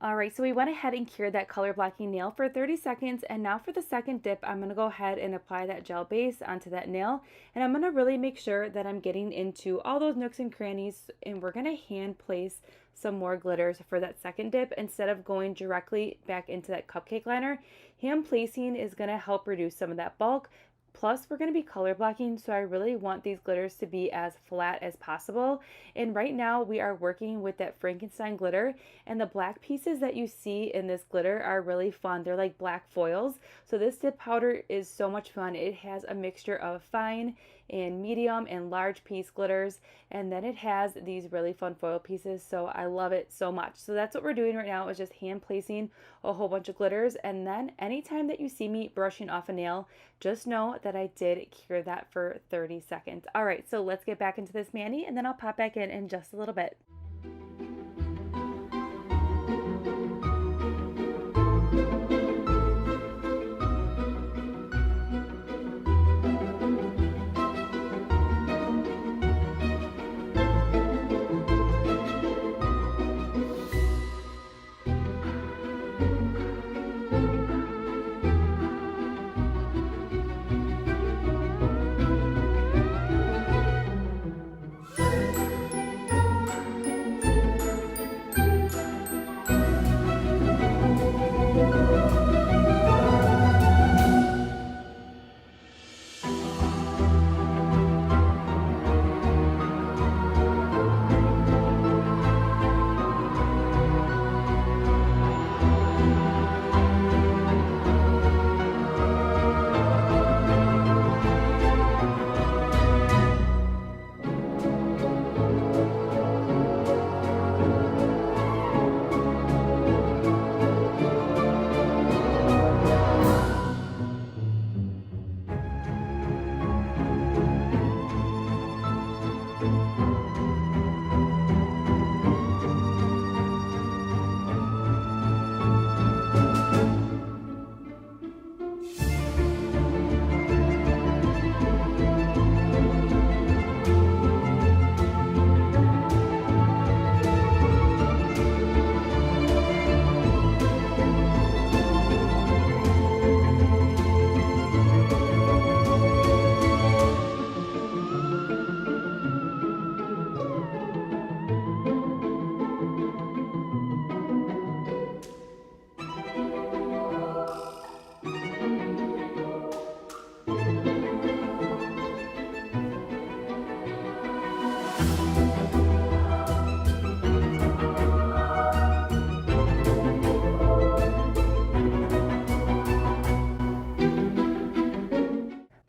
Alright, so we went ahead and cured that color blocking nail for 30 seconds, and now for the second dip, I'm going to go ahead and apply that gel base onto that nail, and I'm going to really make sure that I'm getting into all those nooks and crannies, and we're going to hand place some more glitters for that second dip instead of going directly back into that cupcake liner. Hand placing is going to help reduce some of that bulk. Plus, we're going to be color blocking, so I really want these glitters to be as flat as possible. And right now, we are working with that Frankenstein glitter, and the black pieces that you see in this glitter are really fun. They're like black foils. So this dip powder is so much fun. It has a mixture of fine and medium and large piece glitters, and then it has these really fun foil pieces, so I love it so much. So that's what we're doing right now, is just hand placing a whole bunch of glitters, and then anytime that you see me brushing off a nail, just know that I did cure that for 30 seconds. All right, so let's get back into this mani, and then I'll pop back in just a little bit.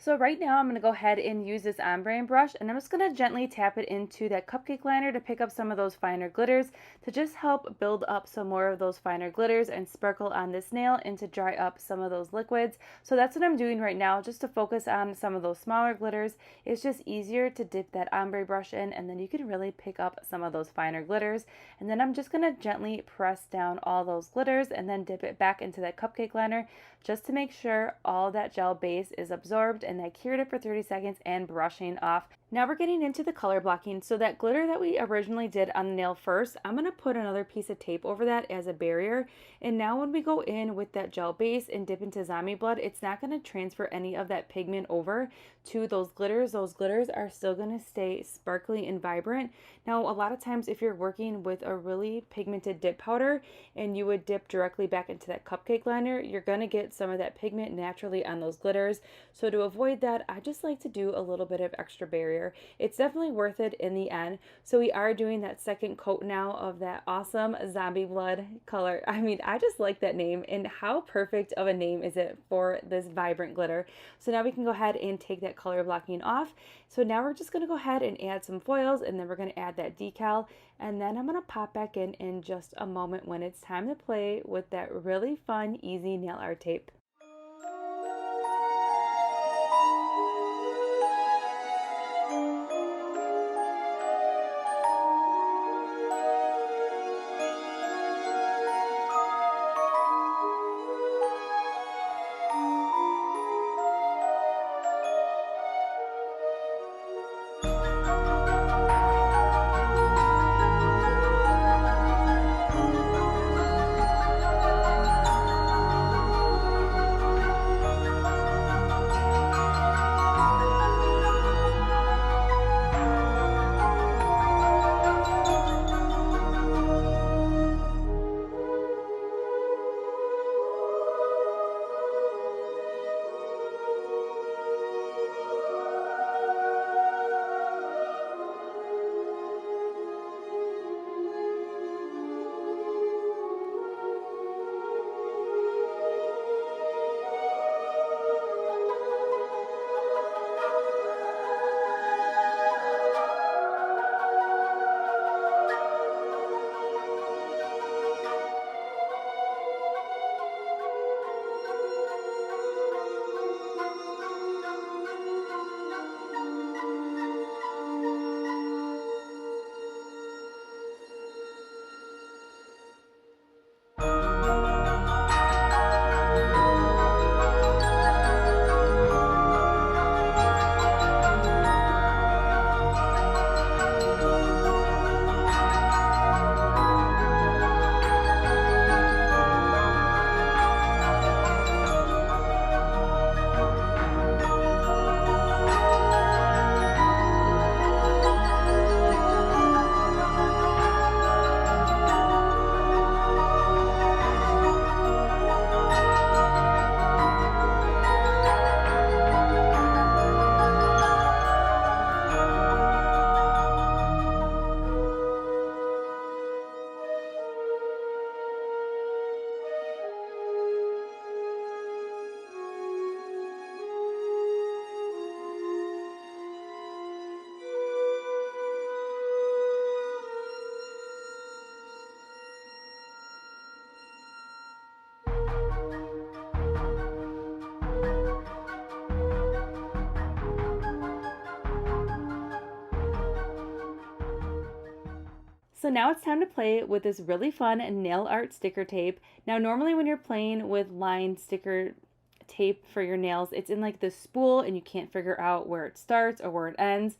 So right now I'm going to go ahead and use this ombre brush, and I'm just going to gently tap it into that cupcake liner to pick up some of those finer glitters, to just help build up some more of those finer glitters and sparkle on this nail, and to dry up some of those liquids. So that's what I'm doing right now, just to focus on some of those smaller glitters. It's just easier to dip that ombre brush in, and then you can really pick up some of those finer glitters. And then I'm just going to gently press down all those glitters and then dip it back into that cupcake liner, just to make sure all that gel base is absorbed, and I cured it for 30 seconds and brushing off. Now we're getting into the color blocking. So that glitter that we originally did on the nail first, I'm going to put another piece of tape over that as a barrier. And now when we go in with that gel base and dip into zombie blood, it's not going to transfer any of that pigment over to those glitters. Those glitters are still going to stay sparkly and vibrant. Now a lot of times if you're working with a really pigmented dip powder and you would dip directly back into that cupcake liner, you're going to get some of that pigment naturally on those glitters. So to avoid that, I just like to do a little bit of extra barrier. It's definitely worth it in the end. So we are doing that second coat now of that awesome zombie blood color. I mean, I just like that name, and how perfect of a name is it for this vibrant glitter. So now we can go ahead and take that color blocking off. So now we're just going to go ahead and add some foils, and then we're going to add that decal, and then I'm going to pop back in just a moment when it's time to play with that really fun, easy nail art tape. So now it's time to play with this really fun nail art sticker tape. Now normally when you're playing with lined sticker tape for your nails, it's in like this spool and you can't figure out where it starts or where it ends.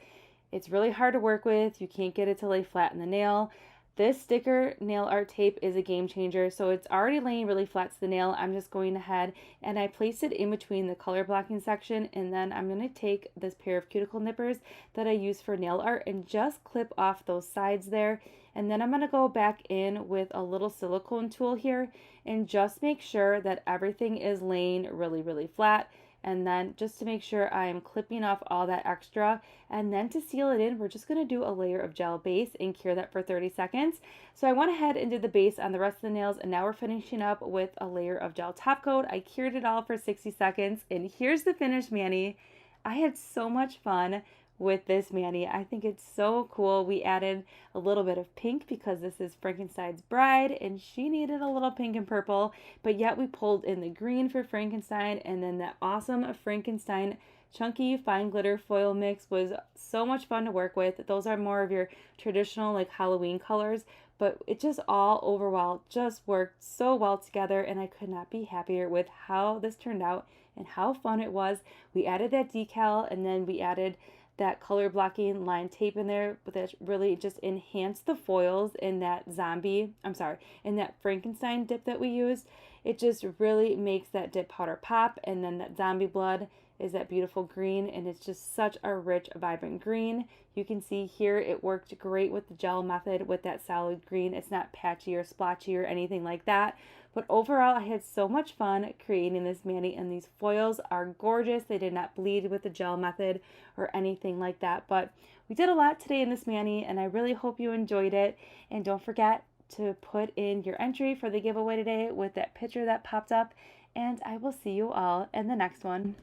It's really hard to work with. You can't get it to lay flat in the nail. This sticker nail art tape is a game changer. So it's already laying really flat to the nail. I'm just going ahead and I placed it in between the color blocking section, and then I'm going to take this pair of cuticle nippers that I use for nail art and just clip off those sides there. And then I'm going to go back in with a little silicone tool here and just make sure that everything is laying really flat. And then just to make sure I am clipping off all that extra, and then to seal it in, we're just going to do a layer of gel base and cure that for 30 seconds. So I went ahead and did the base on the rest of the nails, and now we're finishing up with a layer of gel top coat. I cured it all for 60 seconds, and here's the finished mani. I had so much fun with this mani. I think it's so cool. We added a little bit of pink because this is Frankenstein's bride and she needed a little pink and purple, but yet we pulled in the green for Frankenstein, and then that awesome Frankenstein chunky fine glitter foil mix was so much fun to work with. Those are more of your traditional like Halloween colors, but it just all overall just worked so well together, and I could not be happier with how this turned out and how fun it was. We added that decal, and then we added that color blocking line tape in there, but that really just enhanced the foils in that in that Frankenstein dip that we used. It just really makes that dip powder pop, and then that zombie blood is that beautiful green, and it's just such a rich, vibrant green. You can see here it worked great with the gel method with that solid green. It's not patchy or splotchy or anything like that. But overall, I had so much fun creating this mani, and these foils are gorgeous. They did not bleed with the gel method or anything like that. But we did a lot today in this mani, and I really hope you enjoyed it. And don't forget to put in your entry for the giveaway today with that picture that popped up. And I will see you all in the next one.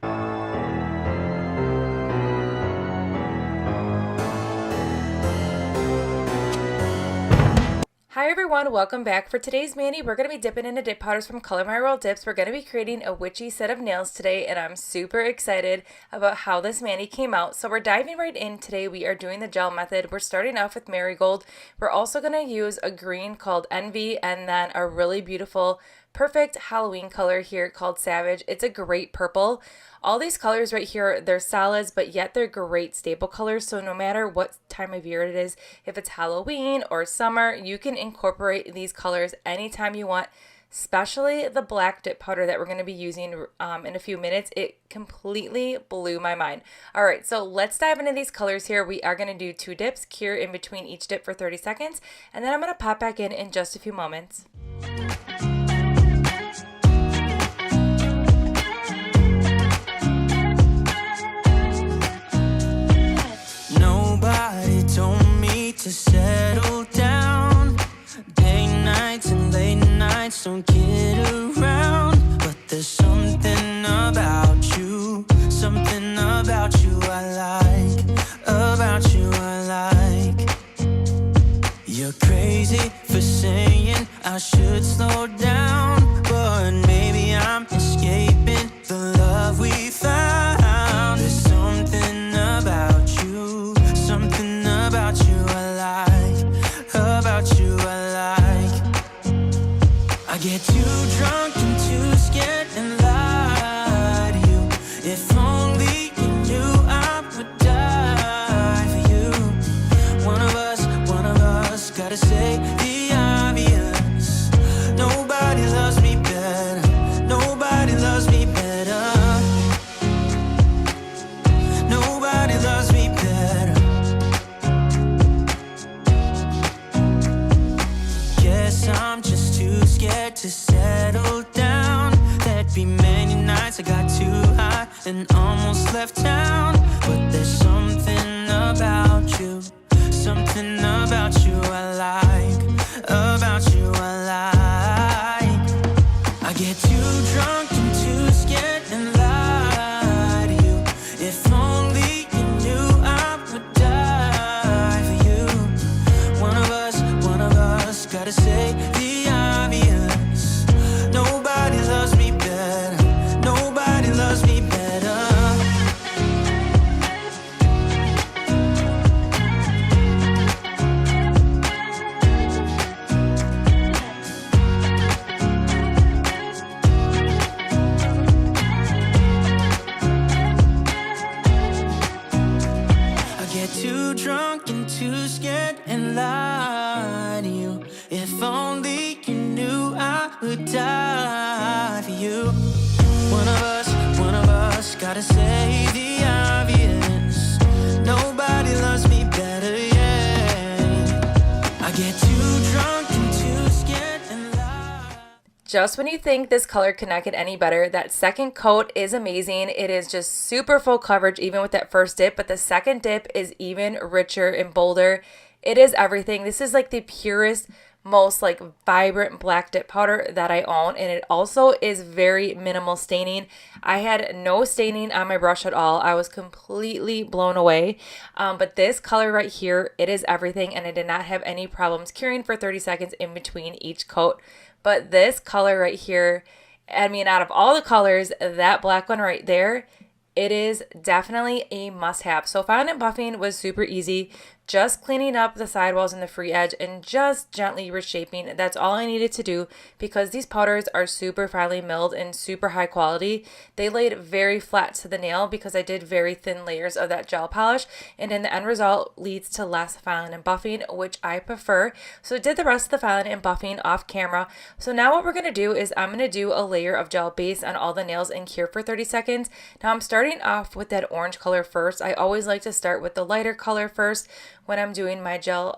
Hi everyone, welcome back. For today's mani, we're going to be dipping into dip powders from Color My World Dips. We're going to be creating a witchy set of nails today, and I'm super excited about how this mani came out. So we're diving right in today. We are doing the gel method. We're starting off with Marigold. We're also going to use a green called Envy, and then a really beautiful perfect Halloween color here called Savage. It's a great purple. All these colors right here, they're solids, but yet they're great staple colors. So no matter what time of year it is, if it's Halloween or summer, you can incorporate these colors anytime you want, especially the black dip powder that we're going to be using in a few minutes. It completely blew my mind. All right, so let's dive into these colors here. We are going to do 2 dips, cure in between each dip for 30 seconds, and then I'm going to pop back in just a few moments. Nobody told me to settle down. Day nights and late nights don't get around. But there's something about you I like, about you I like. You're crazy for saying I should slow down, but maybe I'm escaping the love we found. There's something about you I like, about you I like. I get too drunk and too scared and lie to you. If only you knew I would die for you. One of us gotta say the obvious. Nobody loves me better. Nobody loves me better. Nobody loves me better. Guess I'm just too scared to settle down. There'd be many nights I got too high and almost left town. But there's something about you I like, about you I like. I get too drunk and too scared and lie to you. If only you knew I would die for you. One of us gotta say the obvious. Nobody loves me better. Nobody loves me better. Too drunk and too scared and lie to you. If only you knew I would die for you. One of us gotta say the obvious. Nobody loves me better, yeah. I get too drunk and too scared and lie. Just when you think this color could not get any better, that second coat is amazing. It is just super full coverage even with that first dip, but the second dip is even richer and bolder. It is everything. This is like the purest, most like vibrant black dip powder that I own, and it also is very minimal staining. I had no staining on my brush at all. I was completely blown away. But this color right here, it is everything, and I did not have any problems curing for 30 seconds in between each coat. But this color right here, I mean, out of all the colors, that black one right there, it is definitely a must-have. So filing and buffing was super easy. Just cleaning up the sidewalls and the free edge and just gently reshaping. That's all I needed to do because these powders are super finely milled and super high quality. They laid very flat to the nail because I did very thin layers of that gel polish, and then the end result leads to less filing and buffing, which I prefer. So I did the rest of the filing and buffing off camera. So now what we're going to do is I'm going to do a layer of gel base on all the nails and cure for 30 seconds. Now I'm starting off with that orange color first. I always like to start with the lighter color first when I'm doing my gel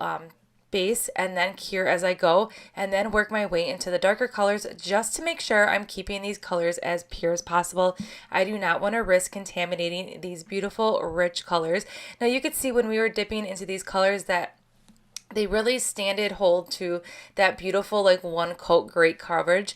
base, and then cure as I go, and then work my way into the darker colors just to make sure I'm keeping these colors as pure as possible. I do not want to risk contaminating these beautiful rich colors. Now you could see when we were dipping into these colors that they really hold to that beautiful like one coat great coverage.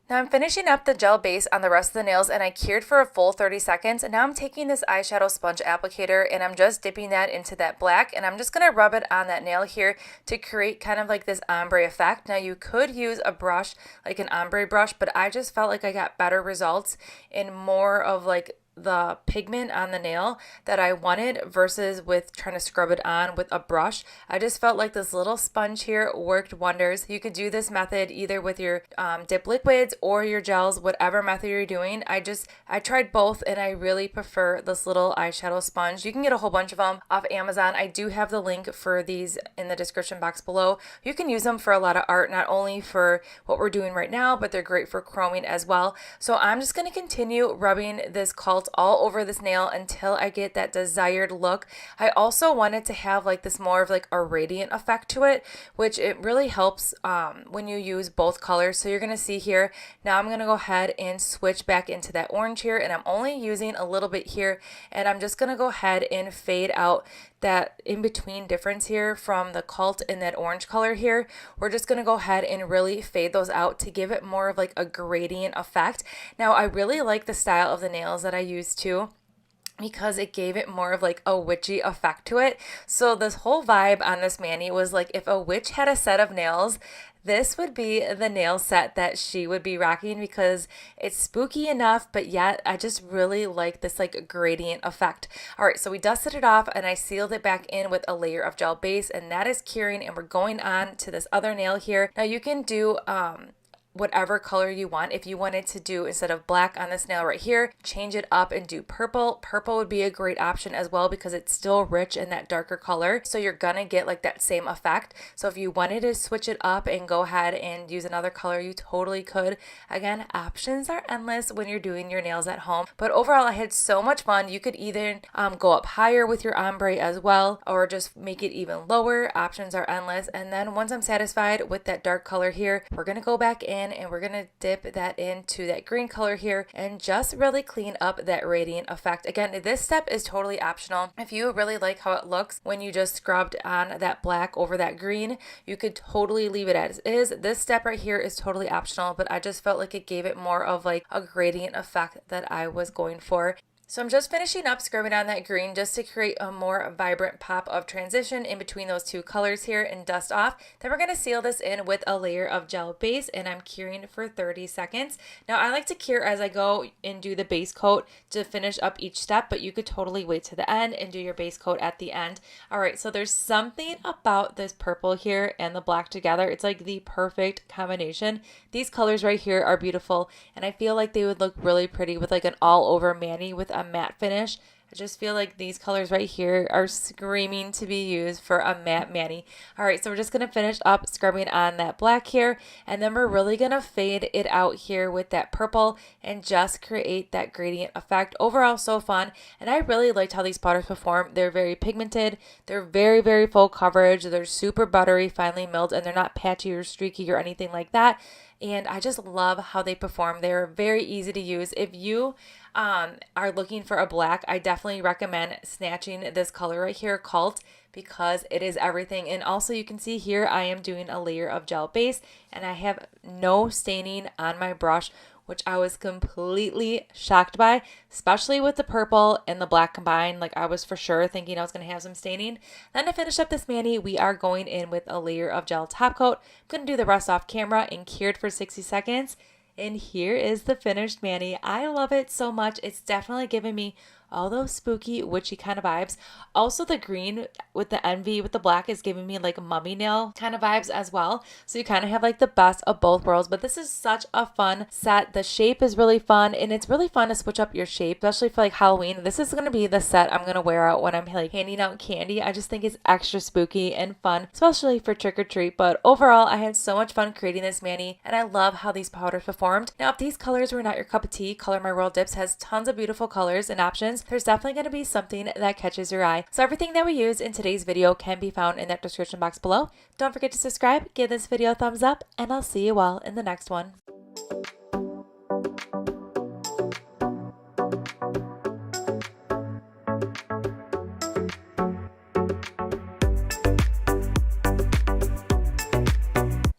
Now I'm finishing up the gel base on the rest of the nails, and I cured for a full 30 seconds. And now I'm taking this eyeshadow sponge applicator and I'm just dipping that into that black, and I'm just going to rub it on that nail here to create kind of like this ombre effect. Now you could use a brush like an ombre brush, but I just felt like I got better results and more of like the pigment on the nail that I wanted versus with trying to scrub it on with a brush. I just felt like this little sponge here worked wonders. You could do this method either with your dip liquids or your gels, whatever method you're doing. I tried both, and I really prefer this little eyeshadow sponge. You can get a whole bunch of them off Amazon. I do have the link for these in the description box below. You can use them for a lot of art, not only for what we're doing right now, but they're great for chroming as well. So I'm just going to continue rubbing this cult all over this nail until I get that desired look. I also wanted to have like this more of like a radiant effect to it, which it really helps when you use both colors. So you're going to see here, now I'm going to go ahead and switch back into that orange here, and I'm only using a little bit here, and I'm just going to go ahead and fade out that in between difference here from the cult and that orange color here. We're just going to go ahead and really fade those out to give it more of like a gradient effect. Now I really like the style of the nails that I use too, because it gave it more of like a witchy effect to it. So this whole vibe on this mani was like if a witch had a set of nails, this would be the nail set that she would be rocking, because it's spooky enough, but yet I just really like this like gradient effect. All right, so we dusted it off and I sealed it back in with a layer of gel base, and that is curing, and we're going on to this other nail here. Now you can do whatever color you want. If you wanted to do, instead of black on this nail right here, change it up and do purple. Purple would be a great option as well because it's still rich in that darker color. So you're gonna get like that same effect. So if you wanted to switch it up and go ahead and use another color, you totally could. Again, options are endless when you're doing your nails at home. But overall, I had so much fun. You could either go up higher with your ombre as well, or just make it even lower. Options are endless. And then once I'm satisfied with that dark color here, we're gonna go back in and we're gonna dip that into that green color here and just really clean up that radiant effect. Again, this step is totally optional. If you really like how it looks when you just scrubbed on that black over that green, you could totally leave it as is. This step right here is totally optional, but I just felt like it gave it more of like a gradient effect that I was going for. So I'm just finishing up scrubbing on that green just to create a more vibrant pop of transition in between those two colors here and dust off. Then we're going to seal this in with a layer of gel base, and I'm curing for 30 seconds. Now I like to cure as I go and do the base coat to finish up each step, but you could totally wait to the end and do your base coat at the end. All right, so there's something about this purple here and the black together. It's like the perfect combination. These colors right here are beautiful, and I feel like they would look really pretty with like an all over mani with a matte finish. I just feel like these colors right here are screaming to be used for a matte mani. All right, so we're just going to finish up scrubbing on that black here, and then we're really going to fade it out here with that purple and just create that gradient effect. Overall, so fun, and I really liked how these powders perform. They're very pigmented, they're very, very full coverage, they're super buttery, finely milled, and they're not patchy or streaky or anything like that. And I just love how they perform. They're very easy to use. If you are looking for a black, I definitely recommend snatching this color right here, Cult, because it is everything. And also you can see here I am doing a layer of gel base and I have no staining on my brush, which I was completely shocked by, especially with the purple and the black combined. Like, I was for sure thinking I was going to have some staining. Then to finish up this mani, we are going in with a layer of gel top coat. I'm going to do the rest off camera and cure it for 60 seconds. And here is the finished mani. I love it so much. It's definitely giving me all those spooky, witchy kind of vibes. Also, the green with the envy with the black is giving me like mummy nail kind of vibes as well. So you kind of have like the best of both worlds. But this is such a fun set. The shape is really fun, and it's really fun to switch up your shape, especially for like Halloween. This is going to be the set I'm going to wear out when I'm like handing out candy. I just think it's extra spooky and fun, especially for trick or treat. But overall, I had so much fun creating this mani, and I love how these powders performed. Now, if these colors were not your cup of tea, Color My World Dips has tons of beautiful colors and options. There's definitely going to be something that catches your eye. So everything that we use in today's video can be found in that description box below. Don't forget to subscribe, give this video a thumbs up, and I'll see you all in the next one.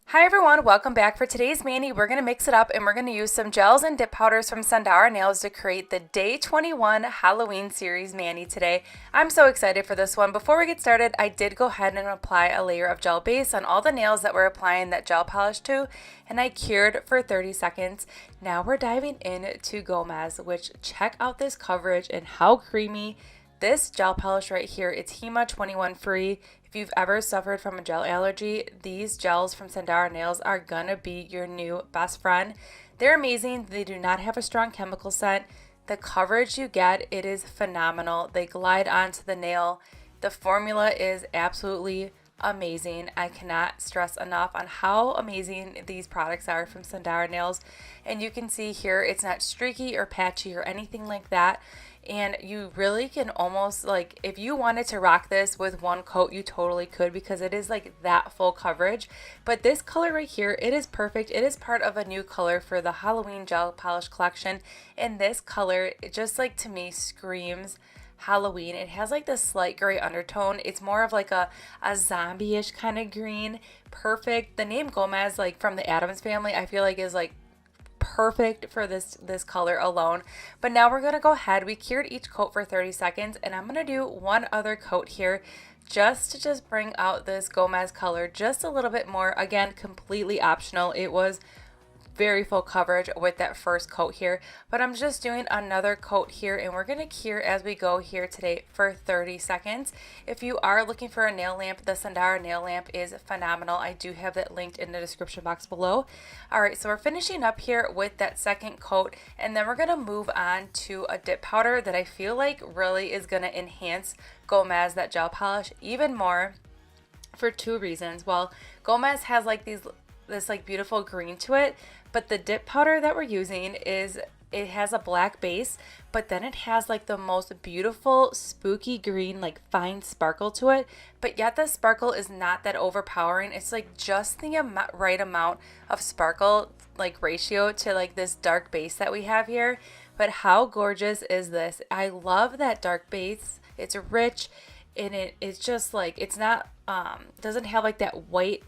Hi everyone, welcome back. For today's mani, we're going to mix it up and we're going to use some gels and dip powders from Revel Nails to create the Day 21 Halloween series mani today. I'm so excited for this one. Before we get started, I did go ahead and apply a layer of gel base on all the nails that we're applying that gel polish to, and I cured for 30 seconds. Now we're diving into Gomez, which check out this coverage and how creamy this gel polish right here. It's HEMA 21 free. If you've ever suffered from a gel allergy, these gels from Revel Nails are gonna be your new best friend. They're amazing. They do not have a strong chemical scent. The coverage you get, it is phenomenal. They glide onto the nail. The formula is absolutely amazing. I cannot stress enough on how amazing these products are from Revel Nails. And you can see here, it's not streaky or patchy or anything like that. And you really can almost, like, if you wanted to rock this with one coat, you totally could, because it is like that full coverage. But this color right here, it is perfect. It is part of a new color for the Halloween gel polish collection. And this color, it just, like, to me screams Halloween. It has like this slight gray undertone. It's more of like a zombie-ish kind of green. Perfect. The name Gomez, like from the Addams Family, I feel like is like perfect for this color alone. But now we're going to go ahead. We cured each coat for 30 seconds, and I'm going to do one other coat here just to bring out this Gomez color just a little bit more. Again, completely optional. It was very full coverage with that first coat here, but I'm just doing another coat here, and we're going to cure as we go here today for 30 seconds. If you are looking for a nail lamp, the Revel nail lamp is phenomenal. I do have that linked in the description box below. All right, so we're finishing up here with that second coat, and then we're going to move on to a dip powder that I feel like really is going to enhance Gomez, that gel polish, even more for two reasons. Well, Gomez has like this like beautiful green to it, but the dip powder that we're using it has a black base, but then it has like the most beautiful spooky green, like fine sparkle to it, but yet the sparkle is not that overpowering. It's like just the right amount of sparkle, like ratio to like this dark base that we have here. But how gorgeous is this? I love that dark base. It's rich, and it's just like, it's not doesn't have like that white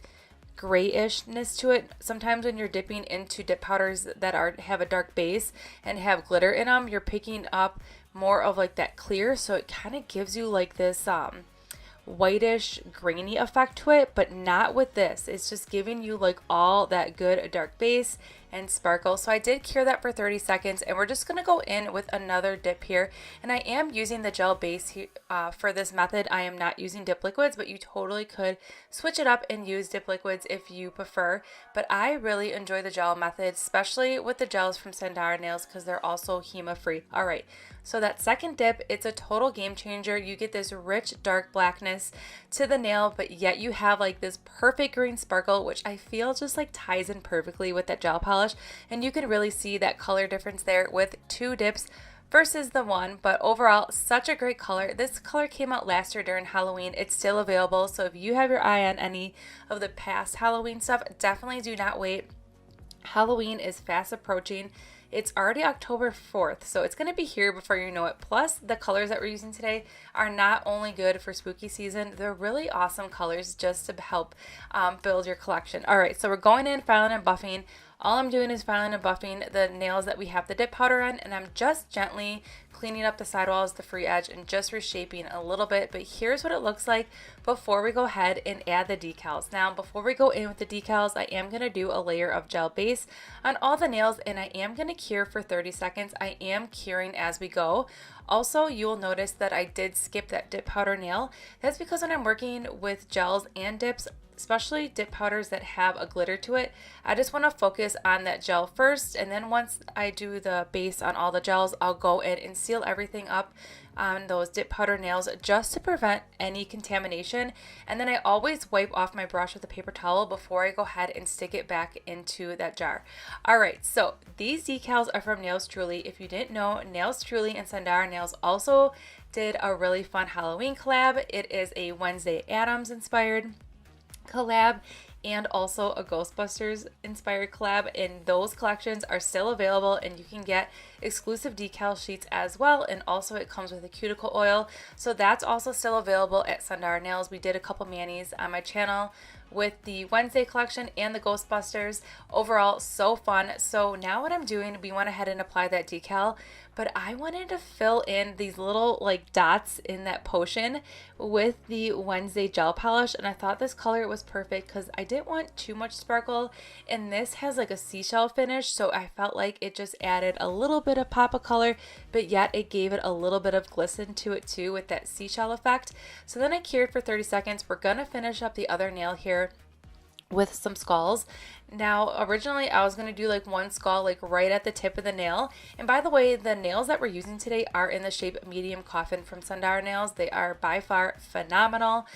grayishness to it. Sometimes when you're dipping into dip powders that have a dark base and have glitter in them, you're picking up more of like that clear, so it kind of gives you like this whitish grainy effect to it, but not with this. It's just giving you like all that good dark base and sparkle. So I did cure that for 30 seconds, and we're just going to go in with another dip here, and I am using the gel base here, for this method. I am not using dip liquids, but you totally could switch it up and use dip liquids if you prefer. But I really enjoy the gel method, especially with the gels from Revel Nails, because they're also HEMA free. All right, so that second dip, it's a total game changer. You get this rich dark blackness to the nail, but yet you have like this perfect green sparkle, which I feel just like ties in perfectly with that gel polish. And you can really see that color difference there with two dips versus the one. But overall, such a great color. This color came out last year during Halloween. It's still available, so if you have your eye on any of the past Halloween stuff, definitely do not wait. Halloween is fast approaching. It's already October 4th, so it's going to be here before you know it. Plus, the colors that we're using today are not only good for spooky season, they're really awesome colors just to help build your collection. All right, so we're going in, filing and buffing. All I'm doing is filing and buffing the nails that we have the dip powder on, and I'm just gently cleaning up the sidewalls, the free edge, and just reshaping a little bit. But here's what it looks like before we go ahead and add the decals. Now, before we go in with the decals, I am going to do a layer of gel base on all the nails, and I am going to cure for 30 seconds. I am curing as we go. Also, you will notice that I did skip that dip powder nail. That's because when I'm working with gels and dips, especially dip powders that have a glitter to it, I just want to focus on that gel first, and then once I do the base on all the gels, I'll go in and seal everything up on those dip powder nails just to prevent any contamination. And then I always wipe off my brush with a paper towel before I go ahead and stick it back into that jar. All right, so these decals are from Nails Truly. If you didn't know, Nails Truly and Sandara Nails also did a really fun Halloween collab. It is a Wednesday Addams inspired collab and also a Ghostbusters inspired collab, and those collections are still available, and you can get exclusive decal sheets as well, and also it comes with a cuticle oil, so that's also still available at Sandara Nails. We did a couple manis on my channel with the Wednesday collection and the Ghostbusters. Overall, so fun. So now what I'm doing, we went ahead and applied that decal, but I wanted to fill in these little like dots in that potion with the Wednesday gel polish, and I thought this color was perfect because I didn't want too much sparkle, and this has like a seashell finish, so I felt like it just added a little bit of pop of color, but yet it gave it a little bit of glisten to it too with that seashell effect. So then I cured for 30 seconds. We're gonna finish up the other nail here with some skulls. Now, originally I was going to do like one skull like right at the tip of the nail. And by the way, the nails that we're using today are in the shape medium coffin from Sandara Nails. They are by far phenomenal.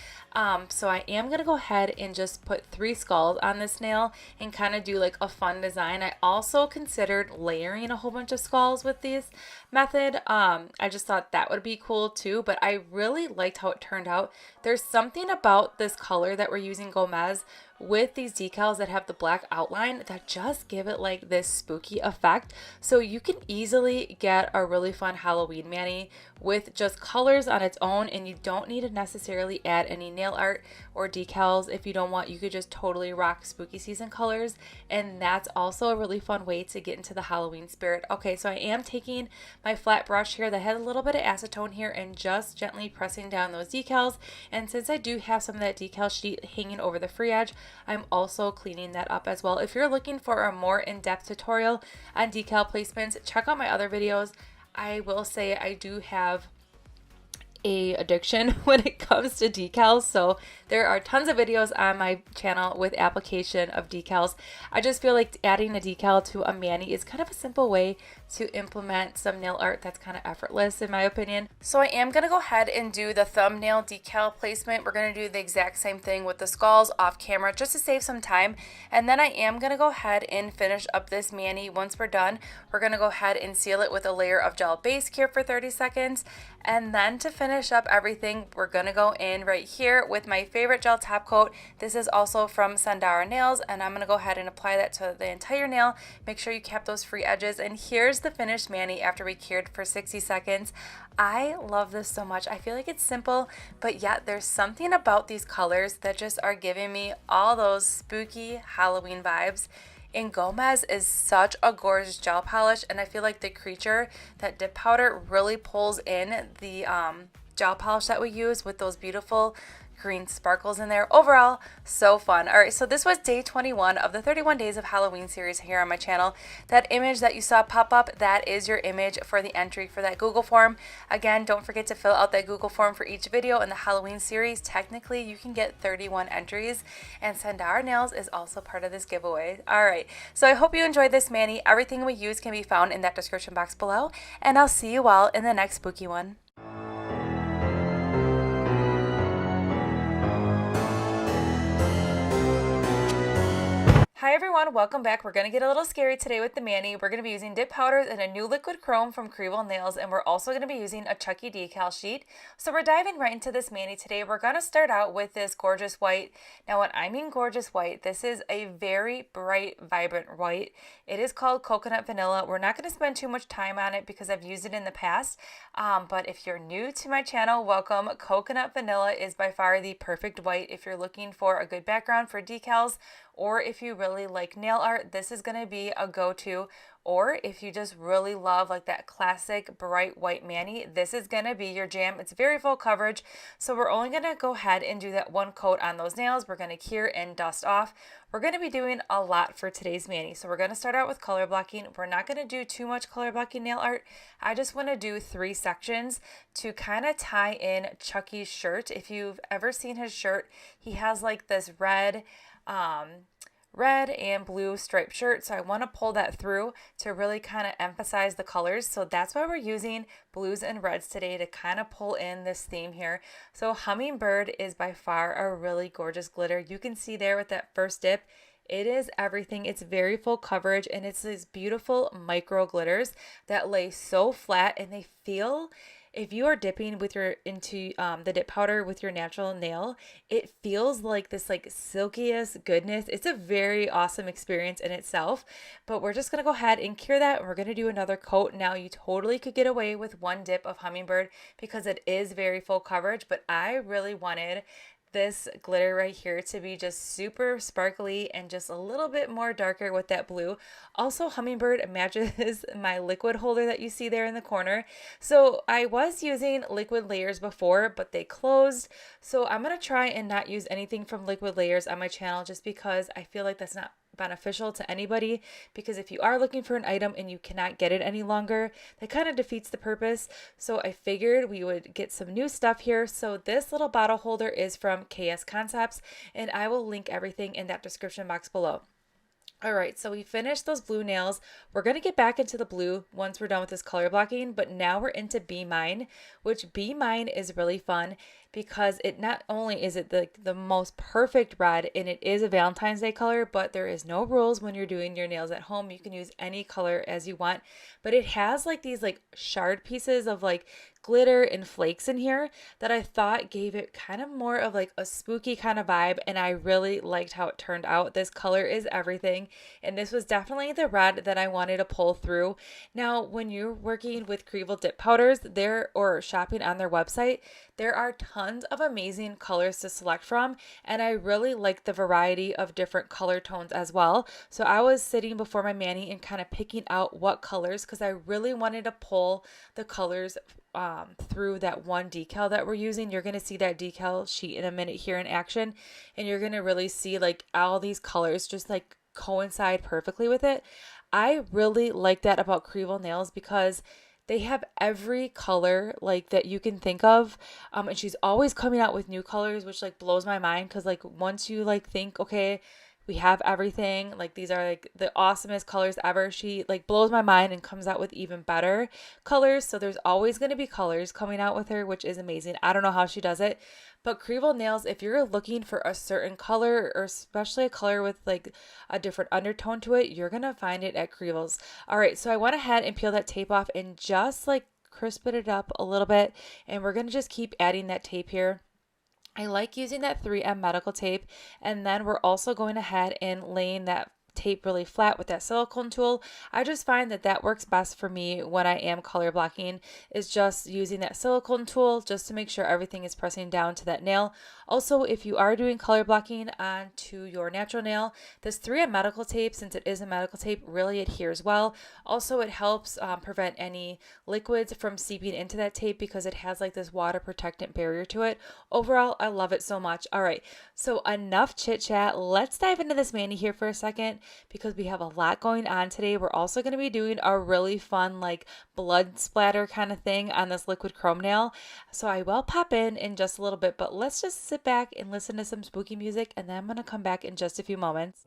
So I am going to go ahead and just put 3 skulls on this nail and kind of do like a fun design. I also considered layering a whole bunch of skulls with this method. I just thought that would be cool too, but I really liked how it turned out. There's something about this color that we're using, Gomez, with these decals that have the black outline that just give it like this spooky effect. So you can easily get a really fun Halloween mani with just colors on its own, and you don't need to necessarily add any nail art or decals. If you don't want, you could just totally rock spooky season colors, and that's also a really fun way to get into the Halloween spirit. Okay, so I am taking my flat brush here that has a little bit of acetone here and just gently pressing down those decals, and since I do have some of that decal sheet hanging over the free edge, I'm also cleaning that up as well. If you're looking for a more in-depth tutorial on decal placements, check out my other videos. I will say I do have a addiction when it comes to decals, so there are tons of videos on my channel with application of decals. I just feel like adding a decal to a mani is kind of a simple way to implement some nail art that's kind of effortless in my opinion. So I am going to go ahead and do the thumbnail decal placement. We're going to do the exact same thing with the skulls off camera just to save some time, and then I am going to go ahead and finish up this mani. Once we're done, we're going to go ahead and seal it with a layer of gel base cure for 30 seconds, and then to finish up everything, we're going to go in right here with my favorite gel top coat. This is also from Sandara Nails, and I'm going to go ahead and apply that to the entire nail. Make sure you cap those free edges, and here's the finished mani after we cured for 60 seconds. I love this so much. I feel like it's simple, but yet there's something about these colors that just are giving me all those spooky Halloween vibes. And Gomez is such a gorgeous gel polish, and I feel like the creature, that dip powder, really pulls in the gel polish that we use with those beautiful green sparkles in there. Overall, so fun. All right, so this was day 21 of the 31 days of Halloween series here on my channel. That image that you saw pop up, that is your image for the entry for that Google form. Again, don't forget to fill out that Google form for each video in the Halloween series. Technically, you can get 31 entries, and Sandara Nails is also part of this giveaway. All right, so I hope you enjoyed this mani. Everything we use can be found in that description box below, and I'll see you all in the next spooky one. Hi Hi everyone, welcome back. We're going to get a little scary today with the mani. We're going to be using dip powders and a new liquid chrome from Revel Nails, and we're also going to be using a Chucky decal sheet. So we're diving right into this mani today. We're going to start out with this gorgeous white. Now when I mean gorgeous white, this is a very bright, vibrant white. It is called Coconut Vanilla. We're not going to spend too much time on it because I've used it in the past, but if you're new to my channel, welcome. Coconut Vanilla is by far the perfect white if you're looking for a good background for decals, or if you really like nail art, this is going to be a go-to. Or if you just really love like that classic bright white mani, this is going to be your jam. It's very full coverage, so we're only going to go ahead and do that one coat on those nails. We're going to cure and dust off. We're going to be doing a lot for today's mani, so we're going to start out with color blocking. We're not going to do too much color blocking nail art. I just want to do 3 sections to kind of tie in Chucky's shirt. If you've ever seen his shirt, he has like this red and blue striped shirt, so I want to pull that through to really kind of emphasize the colors. So that's why we're using blues and reds today to kind of pull in this theme here. So Hummingbird is by far a really gorgeous glitter. You can see there with that first dip, it is everything. It's very full coverage, and it's these beautiful micro glitters that lay so flat, and they feel, if you are dipping with your into the dip powder with your natural nail, it feels like this like silkiest goodness. It's a very awesome experience in itself, but we're just going to go ahead and cure that. We're going to do another coat. Now you totally could get away with one dip of Hummingbird because it is very full coverage, but I really wanted this glitter right here to be just super sparkly and just a little bit more darker with that blue. Also, Hummingbird matches my liquid holder that you see there in the corner. So I was using liquid layers before, but they closed. So I'm going to try and not use anything from liquid layers on my channel just because I feel like that's not beneficial to anybody, because if you are looking for an item and you cannot get it any longer, that kind of defeats the purpose. So I figured we would get some new stuff here. So this little bottle holder is from KS Concepts, and I will link everything in that description box below. All right, so we finished those blue nails. We're going to get back into the blue once we're done with this color blocking, but now we're into Be Mine, which Be Mine is really fun because it not only is it the most perfect red, and it is a Valentine's Day color, but there is no rules when you're doing your nails at home. You can use any color as you want, but it has like these like shard pieces of like glitter and flakes in here that I thought gave it kind of more of like a spooky kind of vibe, and I really liked how it turned out. This color is everything, and this was definitely the red that I wanted to pull through. Now when you're working with Revel dip powders or shopping on their website, there are tons of amazing colors to select from, and I really like the variety of different color tones as well. So I was sitting before my mani and kind of picking out what colors, because I really wanted to pull the colors through that one decal that we're using. You're going to see that decal sheet in a minute here in action, and you're going to really see like all these colors just like coincide perfectly with it. I really like that about Revel Nails because they have every color like that you can think of, and she's always coming out with new colors, which like blows my mind, because like once you like think, okay, we have everything, like these are like the awesomest colors ever, she like blows my mind and comes out with even better colors. So there's always going to be colors coming out with her, which is amazing. I don't know how she does it, but Revel Nails, if you're looking for a certain color, or especially a color with like a different undertone to it, you're going to find it at Revel's. All right, so I went ahead and peeled that tape off and just like crisped it up a little bit, and we're going to just keep adding that tape here. I like using that 3M medical tape, and then we're also going ahead and laying that tape really flat with that silicone tool. I just find that that works best for me when I am color blocking, is just using that silicone tool just to make sure everything is pressing down to that nail. Also, if you are doing color blocking onto your natural nail, this 3M medical tape, since it is a medical tape, really adheres well. Also, it helps prevent any liquids from seeping into that tape because it has like this water protectant barrier to it. Overall, I love it so much. All right, so enough chit chat. Let's dive into this mani here for a second, because we have a lot going on today. We're also going to be doing a really fun like blood splatter kind of thing on this liquid chrome nail. So I will pop in just a little bit, but let's just sit back and listen to some spooky music, and then I'm going to come back in just a few moments.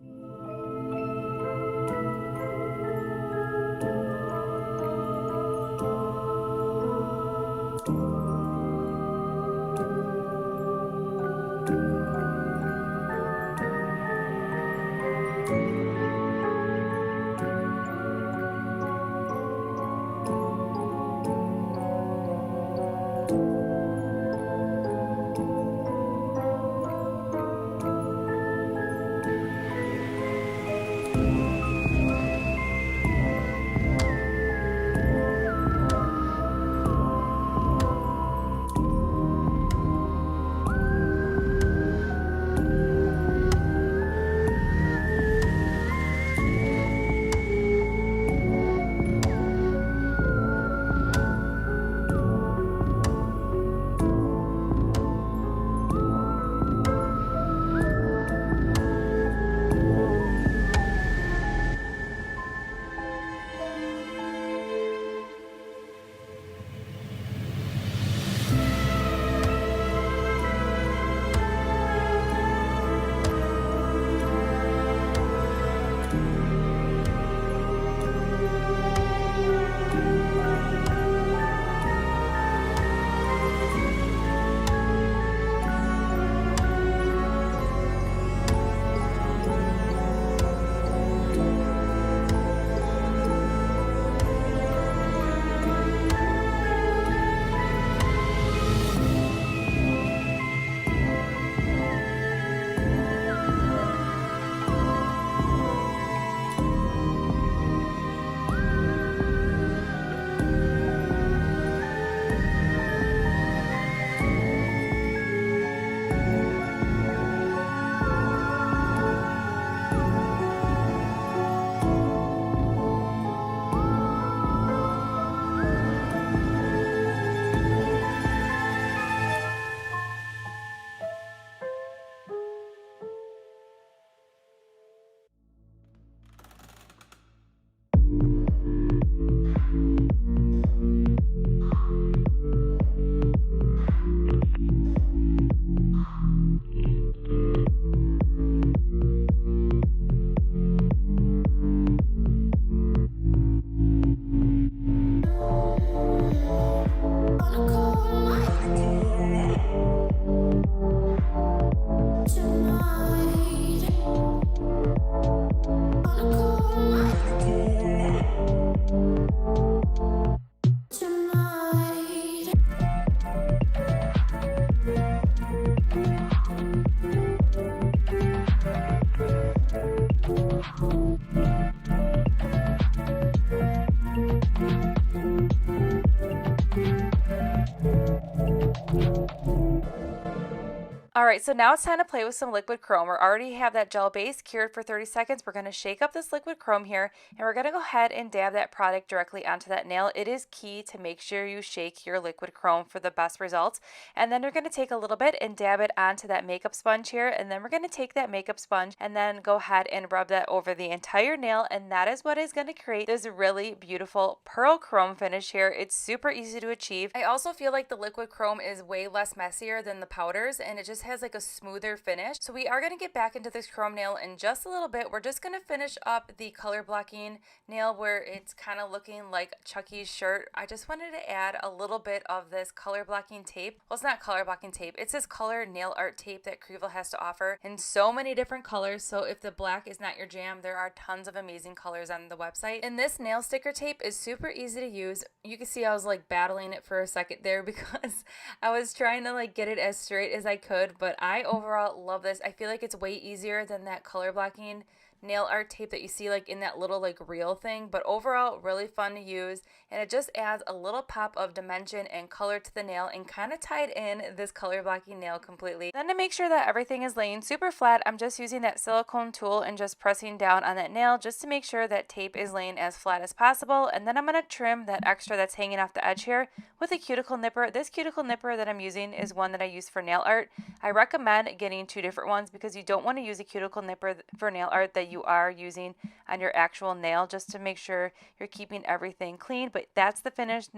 All right, so now it's time to play with some liquid chrome. We already have that gel base cured for 30 seconds. We're going to shake up this liquid chrome here, and we're going to go ahead and dab that product directly onto that nail. It is key to make sure you shake your liquid chrome for the best results. And then you're going to take a little bit and dab it onto that makeup sponge here, and then we're going to take that makeup sponge and then go ahead and rub that over the entire nail, and that is what is going to create this really beautiful pearl chrome finish here. It's super easy to achieve. I also feel like the liquid chrome is way less messier than the powders, and it just has like a smoother finish. So we are going to get back into this chrome nail in just a little bit. We're just going to finish up the color blocking nail where it's kind of looking like Chucky's shirt. I just wanted to add a little bit of this color blocking tape. Well, it's not color blocking tape. It's this color nail art tape that Revel has to offer in so many different colors. So if the black is not your jam, there are tons of amazing colors on the website. And this nail sticker tape is super easy to use. You can see I was like battling it for a second there because I was trying to like get it as straight as I could, but I overall love this. I feel like it's way easier than that color blocking nail art tape that you see like in that little like reel thing, but overall really fun to use, and it just adds a little pop of dimension and color to the nail and kind of tied in this color blocking nail completely. Then to make sure that everything is laying super flat, I'm just using that silicone tool and just pressing down on that nail just to make sure that tape is laying as flat as possible. And then I'm going to trim that extra that's hanging off the edge here with a cuticle nipper. This cuticle nipper that I'm using is one that I use for nail art. I recommend getting two different ones because you don't want to use a cuticle nipper for nail art that you are using on your actual nail, just to make sure you're keeping everything clean. But that's the finished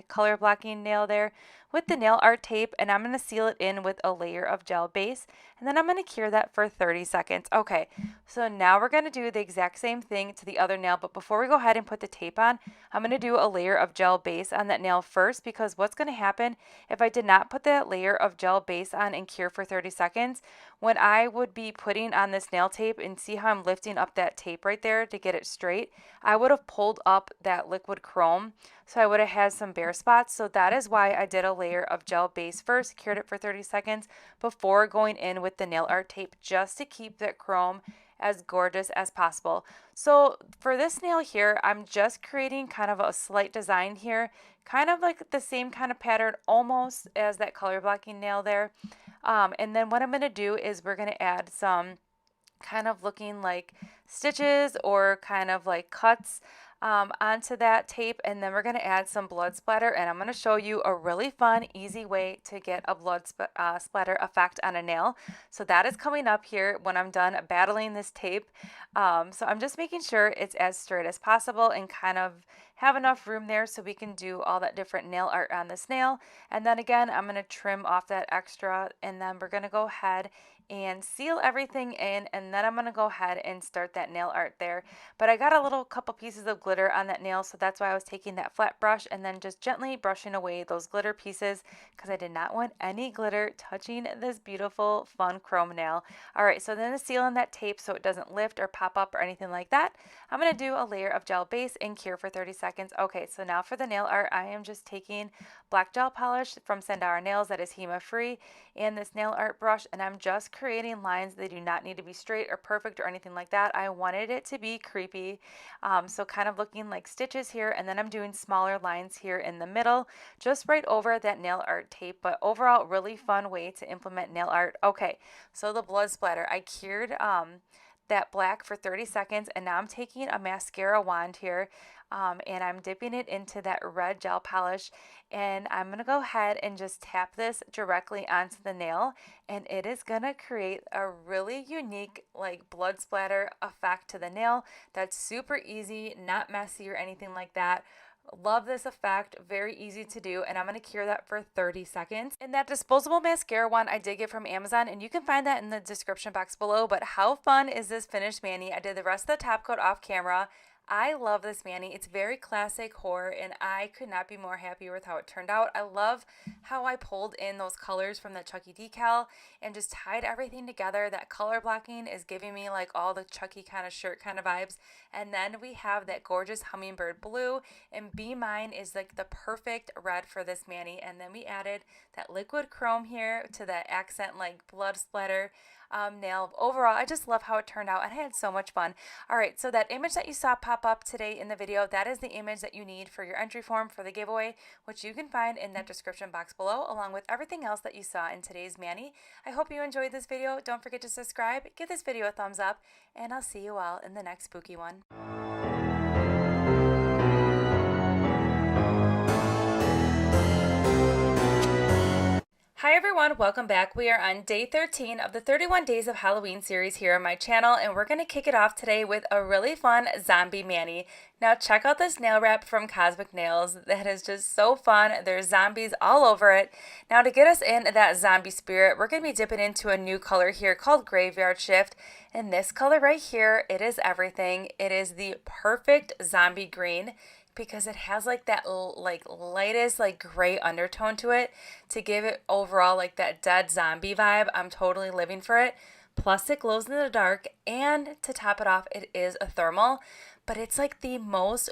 color blocking nail there with the nail art tape, and I'm going to seal it in with a layer of gel base, and then I'm going to cure that for 30 seconds. Okay, so now we're going to do the exact same thing to the other nail, but before we go ahead and put the tape on, I'm going to do a layer of gel base on that nail first, because what's going to happen if I did not put that layer of gel base on and cure for 30 seconds, when I would be putting on this nail tape, and see how I'm lifting up that tape right there to get it straight, I would have pulled up that liquid chrome, so I would have had some bare spots. So that is why I did a layer of gel base first, cured it for 30 seconds before going in with the nail art tape, just to keep that chrome as gorgeous as possible. So for this nail here, I'm just creating kind of a slight design here, kind of like the same kind of pattern almost as that color blocking nail there. And then what I'm going to do is we're going to add some kind of looking like stitches or kind of like cuts onto that tape, and then we're going to add some blood splatter, and I'm going to show you a really fun, easy way to get a blood splatter effect on a nail. So that is coming up here when I'm done battling this tape. So I'm just making sure it's as straight as possible and kind of have enough room there so we can do all that different nail art on this nail. And then again, I'm going to trim off that extra, and then we're going to go ahead and seal everything in, and then I'm going to go ahead and start that nail art there. But I got a little couple pieces of glitter on that nail, so that's why I was taking that flat brush and then just gently brushing away those glitter pieces, because I did not want any glitter touching this beautiful fun chrome nail. Alright, so then to seal in that tape so it doesn't lift or pop up or anything like that, I'm going to do a layer of gel base and cure for 30 seconds. Okay, so now for the nail art, I am just taking black gel polish from Sandara Nails that is HEMA free and this nail art brush, and I'm just creating lines. They do not need to be straight or perfect or anything like that. I wanted it to be creepy, so kind of looking like stitches here, and then I'm doing smaller lines here in the middle, just right over that nail art tape. But overall, really fun way to implement nail art. Okay, so the blood splatter, I cured that black for 30 seconds, and now I'm taking a mascara wand here, and I'm dipping it into that red gel polish, and I'm going to go ahead and just tap this directly onto the nail, and it is going to create a really unique like blood splatter effect to the nail that's super easy, not messy or anything like that. Love this effect, very easy to do, and I'm going to cure that for 30 seconds. And that disposable mascara one I did get from Amazon, and you can find that in the description box below. But how fun is this finished mani? I did the rest of the top coat off camera. I love this mani. It's very classic horror, and I could not be more happy with how it turned out. I love how I pulled in those colors from the Chucky decal and just tied everything together. That color blocking is giving me like all the Chucky kind of shirt kind of vibes. And then we have that gorgeous hummingbird blue, and Be Mine is like the perfect red for this mani. And then we added that liquid chrome here to that accent like blood splatter nail. Overall, I just love how it turned out, and I had so much fun. All right, so that image that you saw pop pop up today in the video, that is the image that you need for your entry form for the giveaway, which you can find in that description box below, along with everything else that you saw in today's mani. I hope you enjoyed this video. Don't forget to subscribe, give this video a thumbs up, and I'll see you all in the next spooky one. Hi everyone, welcome back. We are on day 13 of the 31 Days of Halloween series here on my channel, and we're going to kick it off today with a really fun zombie mani. Now check out this nail wrap from Cosmic Nails. That is just so fun. There's zombies all over it. Now to get us in that zombie spirit, we're going to be dipping into a new color here called Graveyard Shift. And this color right here, it is everything. It is the perfect zombie green, because it has like that lightest gray undertone to it to give it overall like that dead zombie vibe. I'm totally living for it. Plus it glows in the dark, and to top it off, it is a thermal, but it's like the most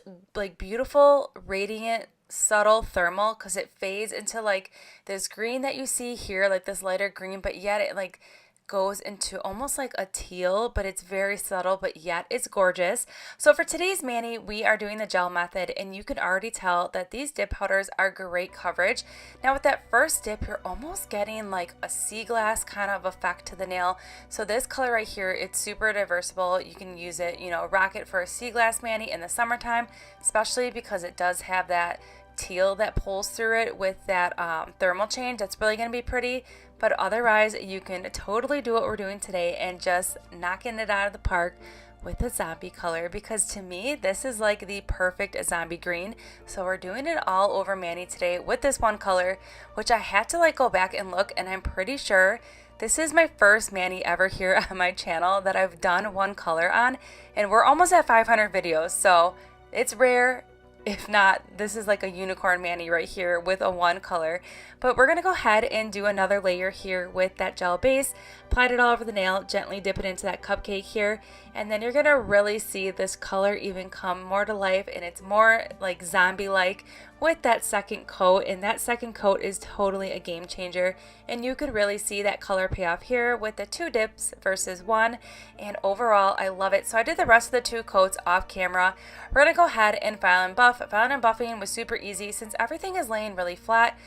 beautiful, radiant, subtle thermal, because it fades into like this green that you see here, like this lighter green, but yet it goes into almost like a teal, but it's very subtle, but yet it's gorgeous. So for today's mani, we are doing the gel method, and you can already tell that these dip powders are great coverage. Now with that first dip, you're almost getting like a sea glass kind of effect to the nail. So this color right here, it's super diversible. You can use it, rock it for a sea glass mani in the summertime, especially because it does have that teal that pulls through it with that thermal change. That's really going to be pretty. But otherwise, you can totally do what we're doing today and just knocking it out of the park with a zombie color, because to me, this is like the perfect zombie green. So we're doing it all over mani today with this one color, which I had to go back and look, and I'm pretty sure this is my first mani ever here on my channel that I've done one color on, and we're almost at 500 videos, so it's rare. If not, this is like a unicorn mani right here with a one color. But we're going to go ahead and do another layer here with that gel base. Apply it all over the nail, gently dip it into that cupcake here, and then you're going to really see this color even come more to life, and it's more like zombie-like with that second coat, and that second coat is totally a game changer, and you could really see that color pay off here with the 2 dips versus 1, and overall I love it. So I did the rest of the 2 coats off camera. We're going to go ahead and file and buff. Filing and buffing was super easy since everything is laying really flat.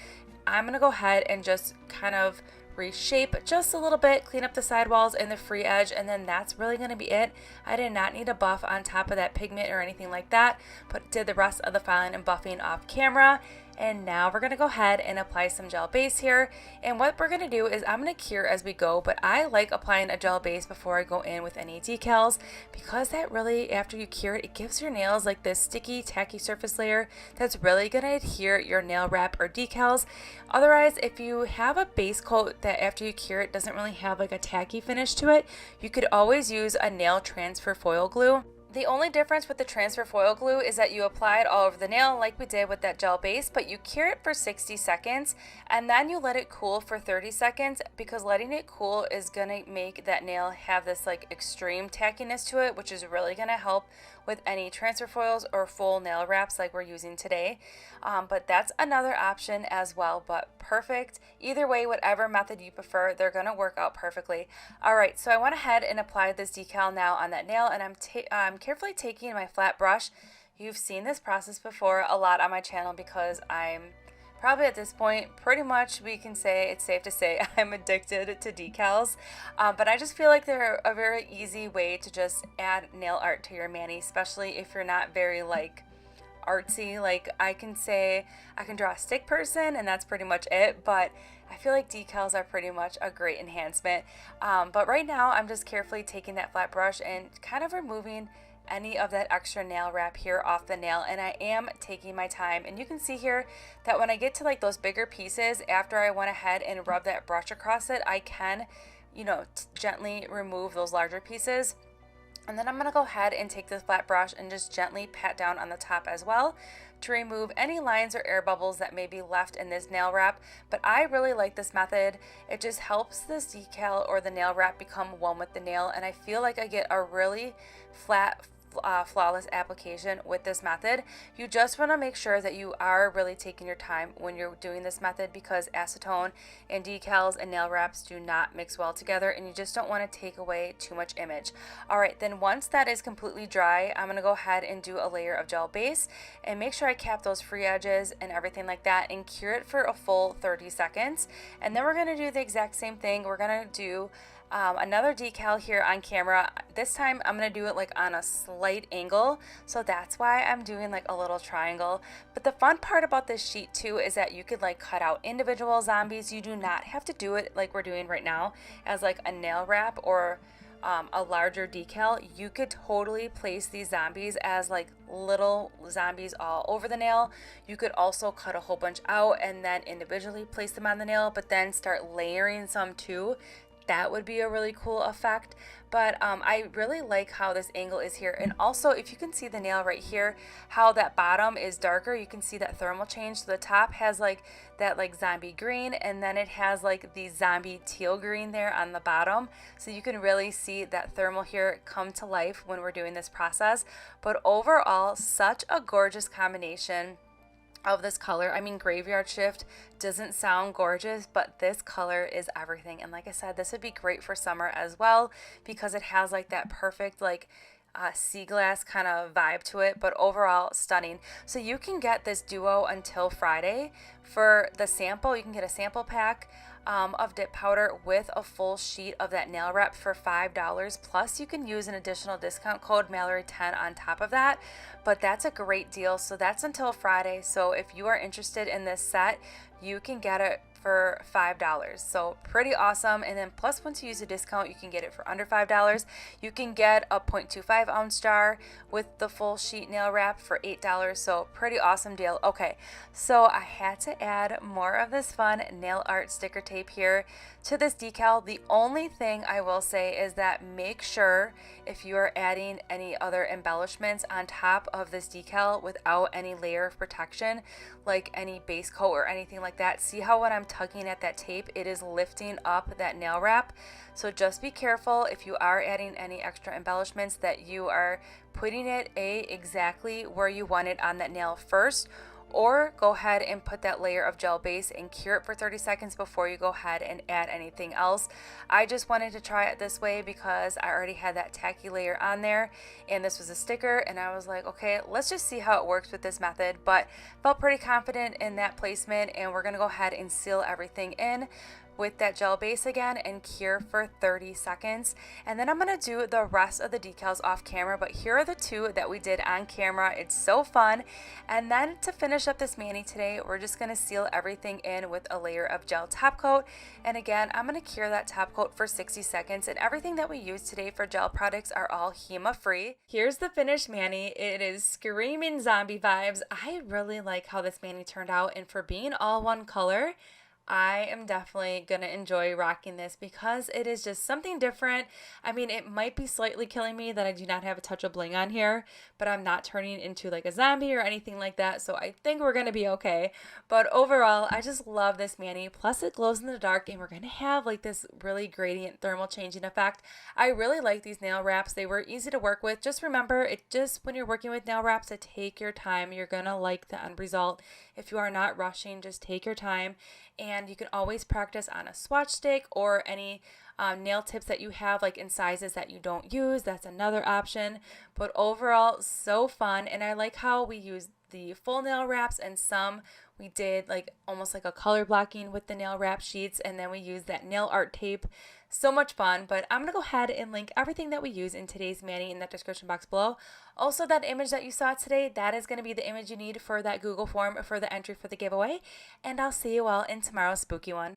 I'm going to go ahead and just kind of reshape just a little bit, clean up the sidewalls and the free edge, and then that's really going to be it. I did not need a buff on top of that pigment or anything like that, but did the rest of the filing and buffing off camera. And now we're going to go ahead and apply some gel base here, and what we're going to do is I'm going to cure as we go, but I like applying a gel base before I go in with any decals, because that really, after you cure it, it gives your nails like this sticky, tacky surface layer that's really going to adhere your nail wrap or decals. Otherwise, if you have a base coat that after you cure it doesn't really have like a tacky finish to it, you could always use a nail transfer foil glue. The only difference with the transfer foil glue is that you apply it all over the nail like we did with that gel base, but you cure it for 60 seconds and then you let it cool for 30 seconds, because letting it cool is going to make that nail have this extreme tackiness to it, which is really going to help with any transfer foils or full nail wraps like we're using today. But that's another option as well, but perfect. Either way, whatever method you prefer, they're going to work out perfectly. All right, so I went ahead and applied this decal now on that nail, and I'm carefully taking my flat brush. You've seen this process before a lot on my channel, because I'm probably at this point, pretty much we can say, it's safe to say, I'm addicted to decals. But I just feel like they're a very easy way to just add nail art to your mani, especially if you're not very artsy. I can say I can draw a stick person and that's pretty much it, but I feel like decals are pretty much a great enhancement. But right now I'm just carefully taking that flat brush and kind of removing any of that extra nail wrap here off the nail, and I am taking my time. And you can see here that when I get to those bigger pieces, after I went ahead and rubbed that brush across it, I can gently remove those larger pieces. And then I'm going to go ahead and take this flat brush and just gently pat down on the top as well to remove any lines or air bubbles that may be left in this nail wrap. But I really like this method. It just helps this decal or the nail wrap become one with the nail, and I feel like I get a really flat flawless application with this method. You just want to make sure that you are really taking your time when you're doing this method, because acetone and decals and nail wraps do not mix well together, and you just don't want to take away too much image. Alright, then once that is completely dry, I'm going to go ahead and do a layer of gel base and make sure I cap those free edges and everything like that and cure it for a full 30 seconds. And then we're going to do the exact same thing. We're going to do another decal here on camera. This time I'm going to do it like on a slight angle, so that's why I'm doing like a little triangle. But the fun part about this sheet too is that you could like cut out individual zombies. You do not have to do it like we're doing right now as like a nail wrap or a larger decal. You could totally place these zombies as like little zombies all over the nail. You could also cut a whole bunch out and then individually place them on the nail, but then start layering some too. That would be a really cool effect. But I really like how this angle is here. And also, if you can see the nail right here, how that bottom is darker, you can see that thermal change. So the top has like that like zombie green, and then it has like the zombie teal green there on the bottom. So you can really see that thermal here come to life when we're doing this process. But overall, such a gorgeous combination of this color. I mean, Graveyard Shift doesn't sound gorgeous, but this color is everything. And like I said, this would be great for summer as well, because it has like that perfect like sea glass kind of vibe to it, but overall stunning. So you can get this duo until Friday. For the sample, you can get a sample pack of dip powder with a full sheet of that nail wrap for $5, plus you can use an additional discount code Mallory10 on top of that. But that's a great deal. So that's until Friday. So if you are interested in this set, you can get it for $5. So pretty awesome. And then plus, once you use a discount, you can get it for under $5. You can get a 0.25 ounce jar with the full sheet nail wrap for $8. So pretty awesome deal. Okay, so I had to add more of this fun nail art sticker tape here to this decal. The only thing I will say is that make sure if you are adding any other embellishments on top of this decal without any layer of protection, like any base coat or anything like that, see how when I'm tugging at that tape, it is lifting up that nail wrap. So just be careful if you are adding any extra embellishments that you are putting it exactly where you want it on that nail first, or go ahead and put that layer of gel base and cure it for 30 seconds before you go ahead and add anything else. I just wanted to try it this way because I already had that tacky layer on there and this was a sticker, and I was like, okay, let's just see how it works with this method. But felt pretty confident in that placement, and we're gonna go ahead and seal everything in with that gel base again and cure for 30 seconds. And then I'm gonna do the rest of the decals off camera, but here are the two that we did on camera. It's so fun. And then to finish up this mani today, we're just gonna seal everything in with a layer of gel top coat. And again, I'm gonna cure that top coat for 60 seconds. And everything that we use today for gel products are all HEMA free. Here's the finished mani. It is screaming zombie vibes. I really like how this mani turned out, and for being all one color, I am definitely going to enjoy rocking this because it is just something different. I mean, it might be slightly killing me that I do not have a touch of bling on here, but I'm not turning into like a zombie or anything like that, so I think we're going to be okay. But overall, I just love this mani. Plus, it glows in the dark, and we're going to have like this really gradient thermal changing effect. I really like these nail wraps. They were easy to work with. Just remember, when you're working with nail wraps, to take your time. You're going to like the end result. If you are not rushing, just take your time. And you can always practice on a swatch stick or any nail tips that you have, like in sizes that you don't use. That's another option. But overall, so fun. And I like how we use the full nail wraps, and some we did like almost like a color blocking with the nail wrap sheets, and then we used that nail art tape. So much fun. But I'm going to go ahead and link everything that we use in today's mani in that description box below. Also, that image that you saw today, that is going to be the image you need for that Google form for the entry for the giveaway. And I'll see you all in tomorrow's spooky one.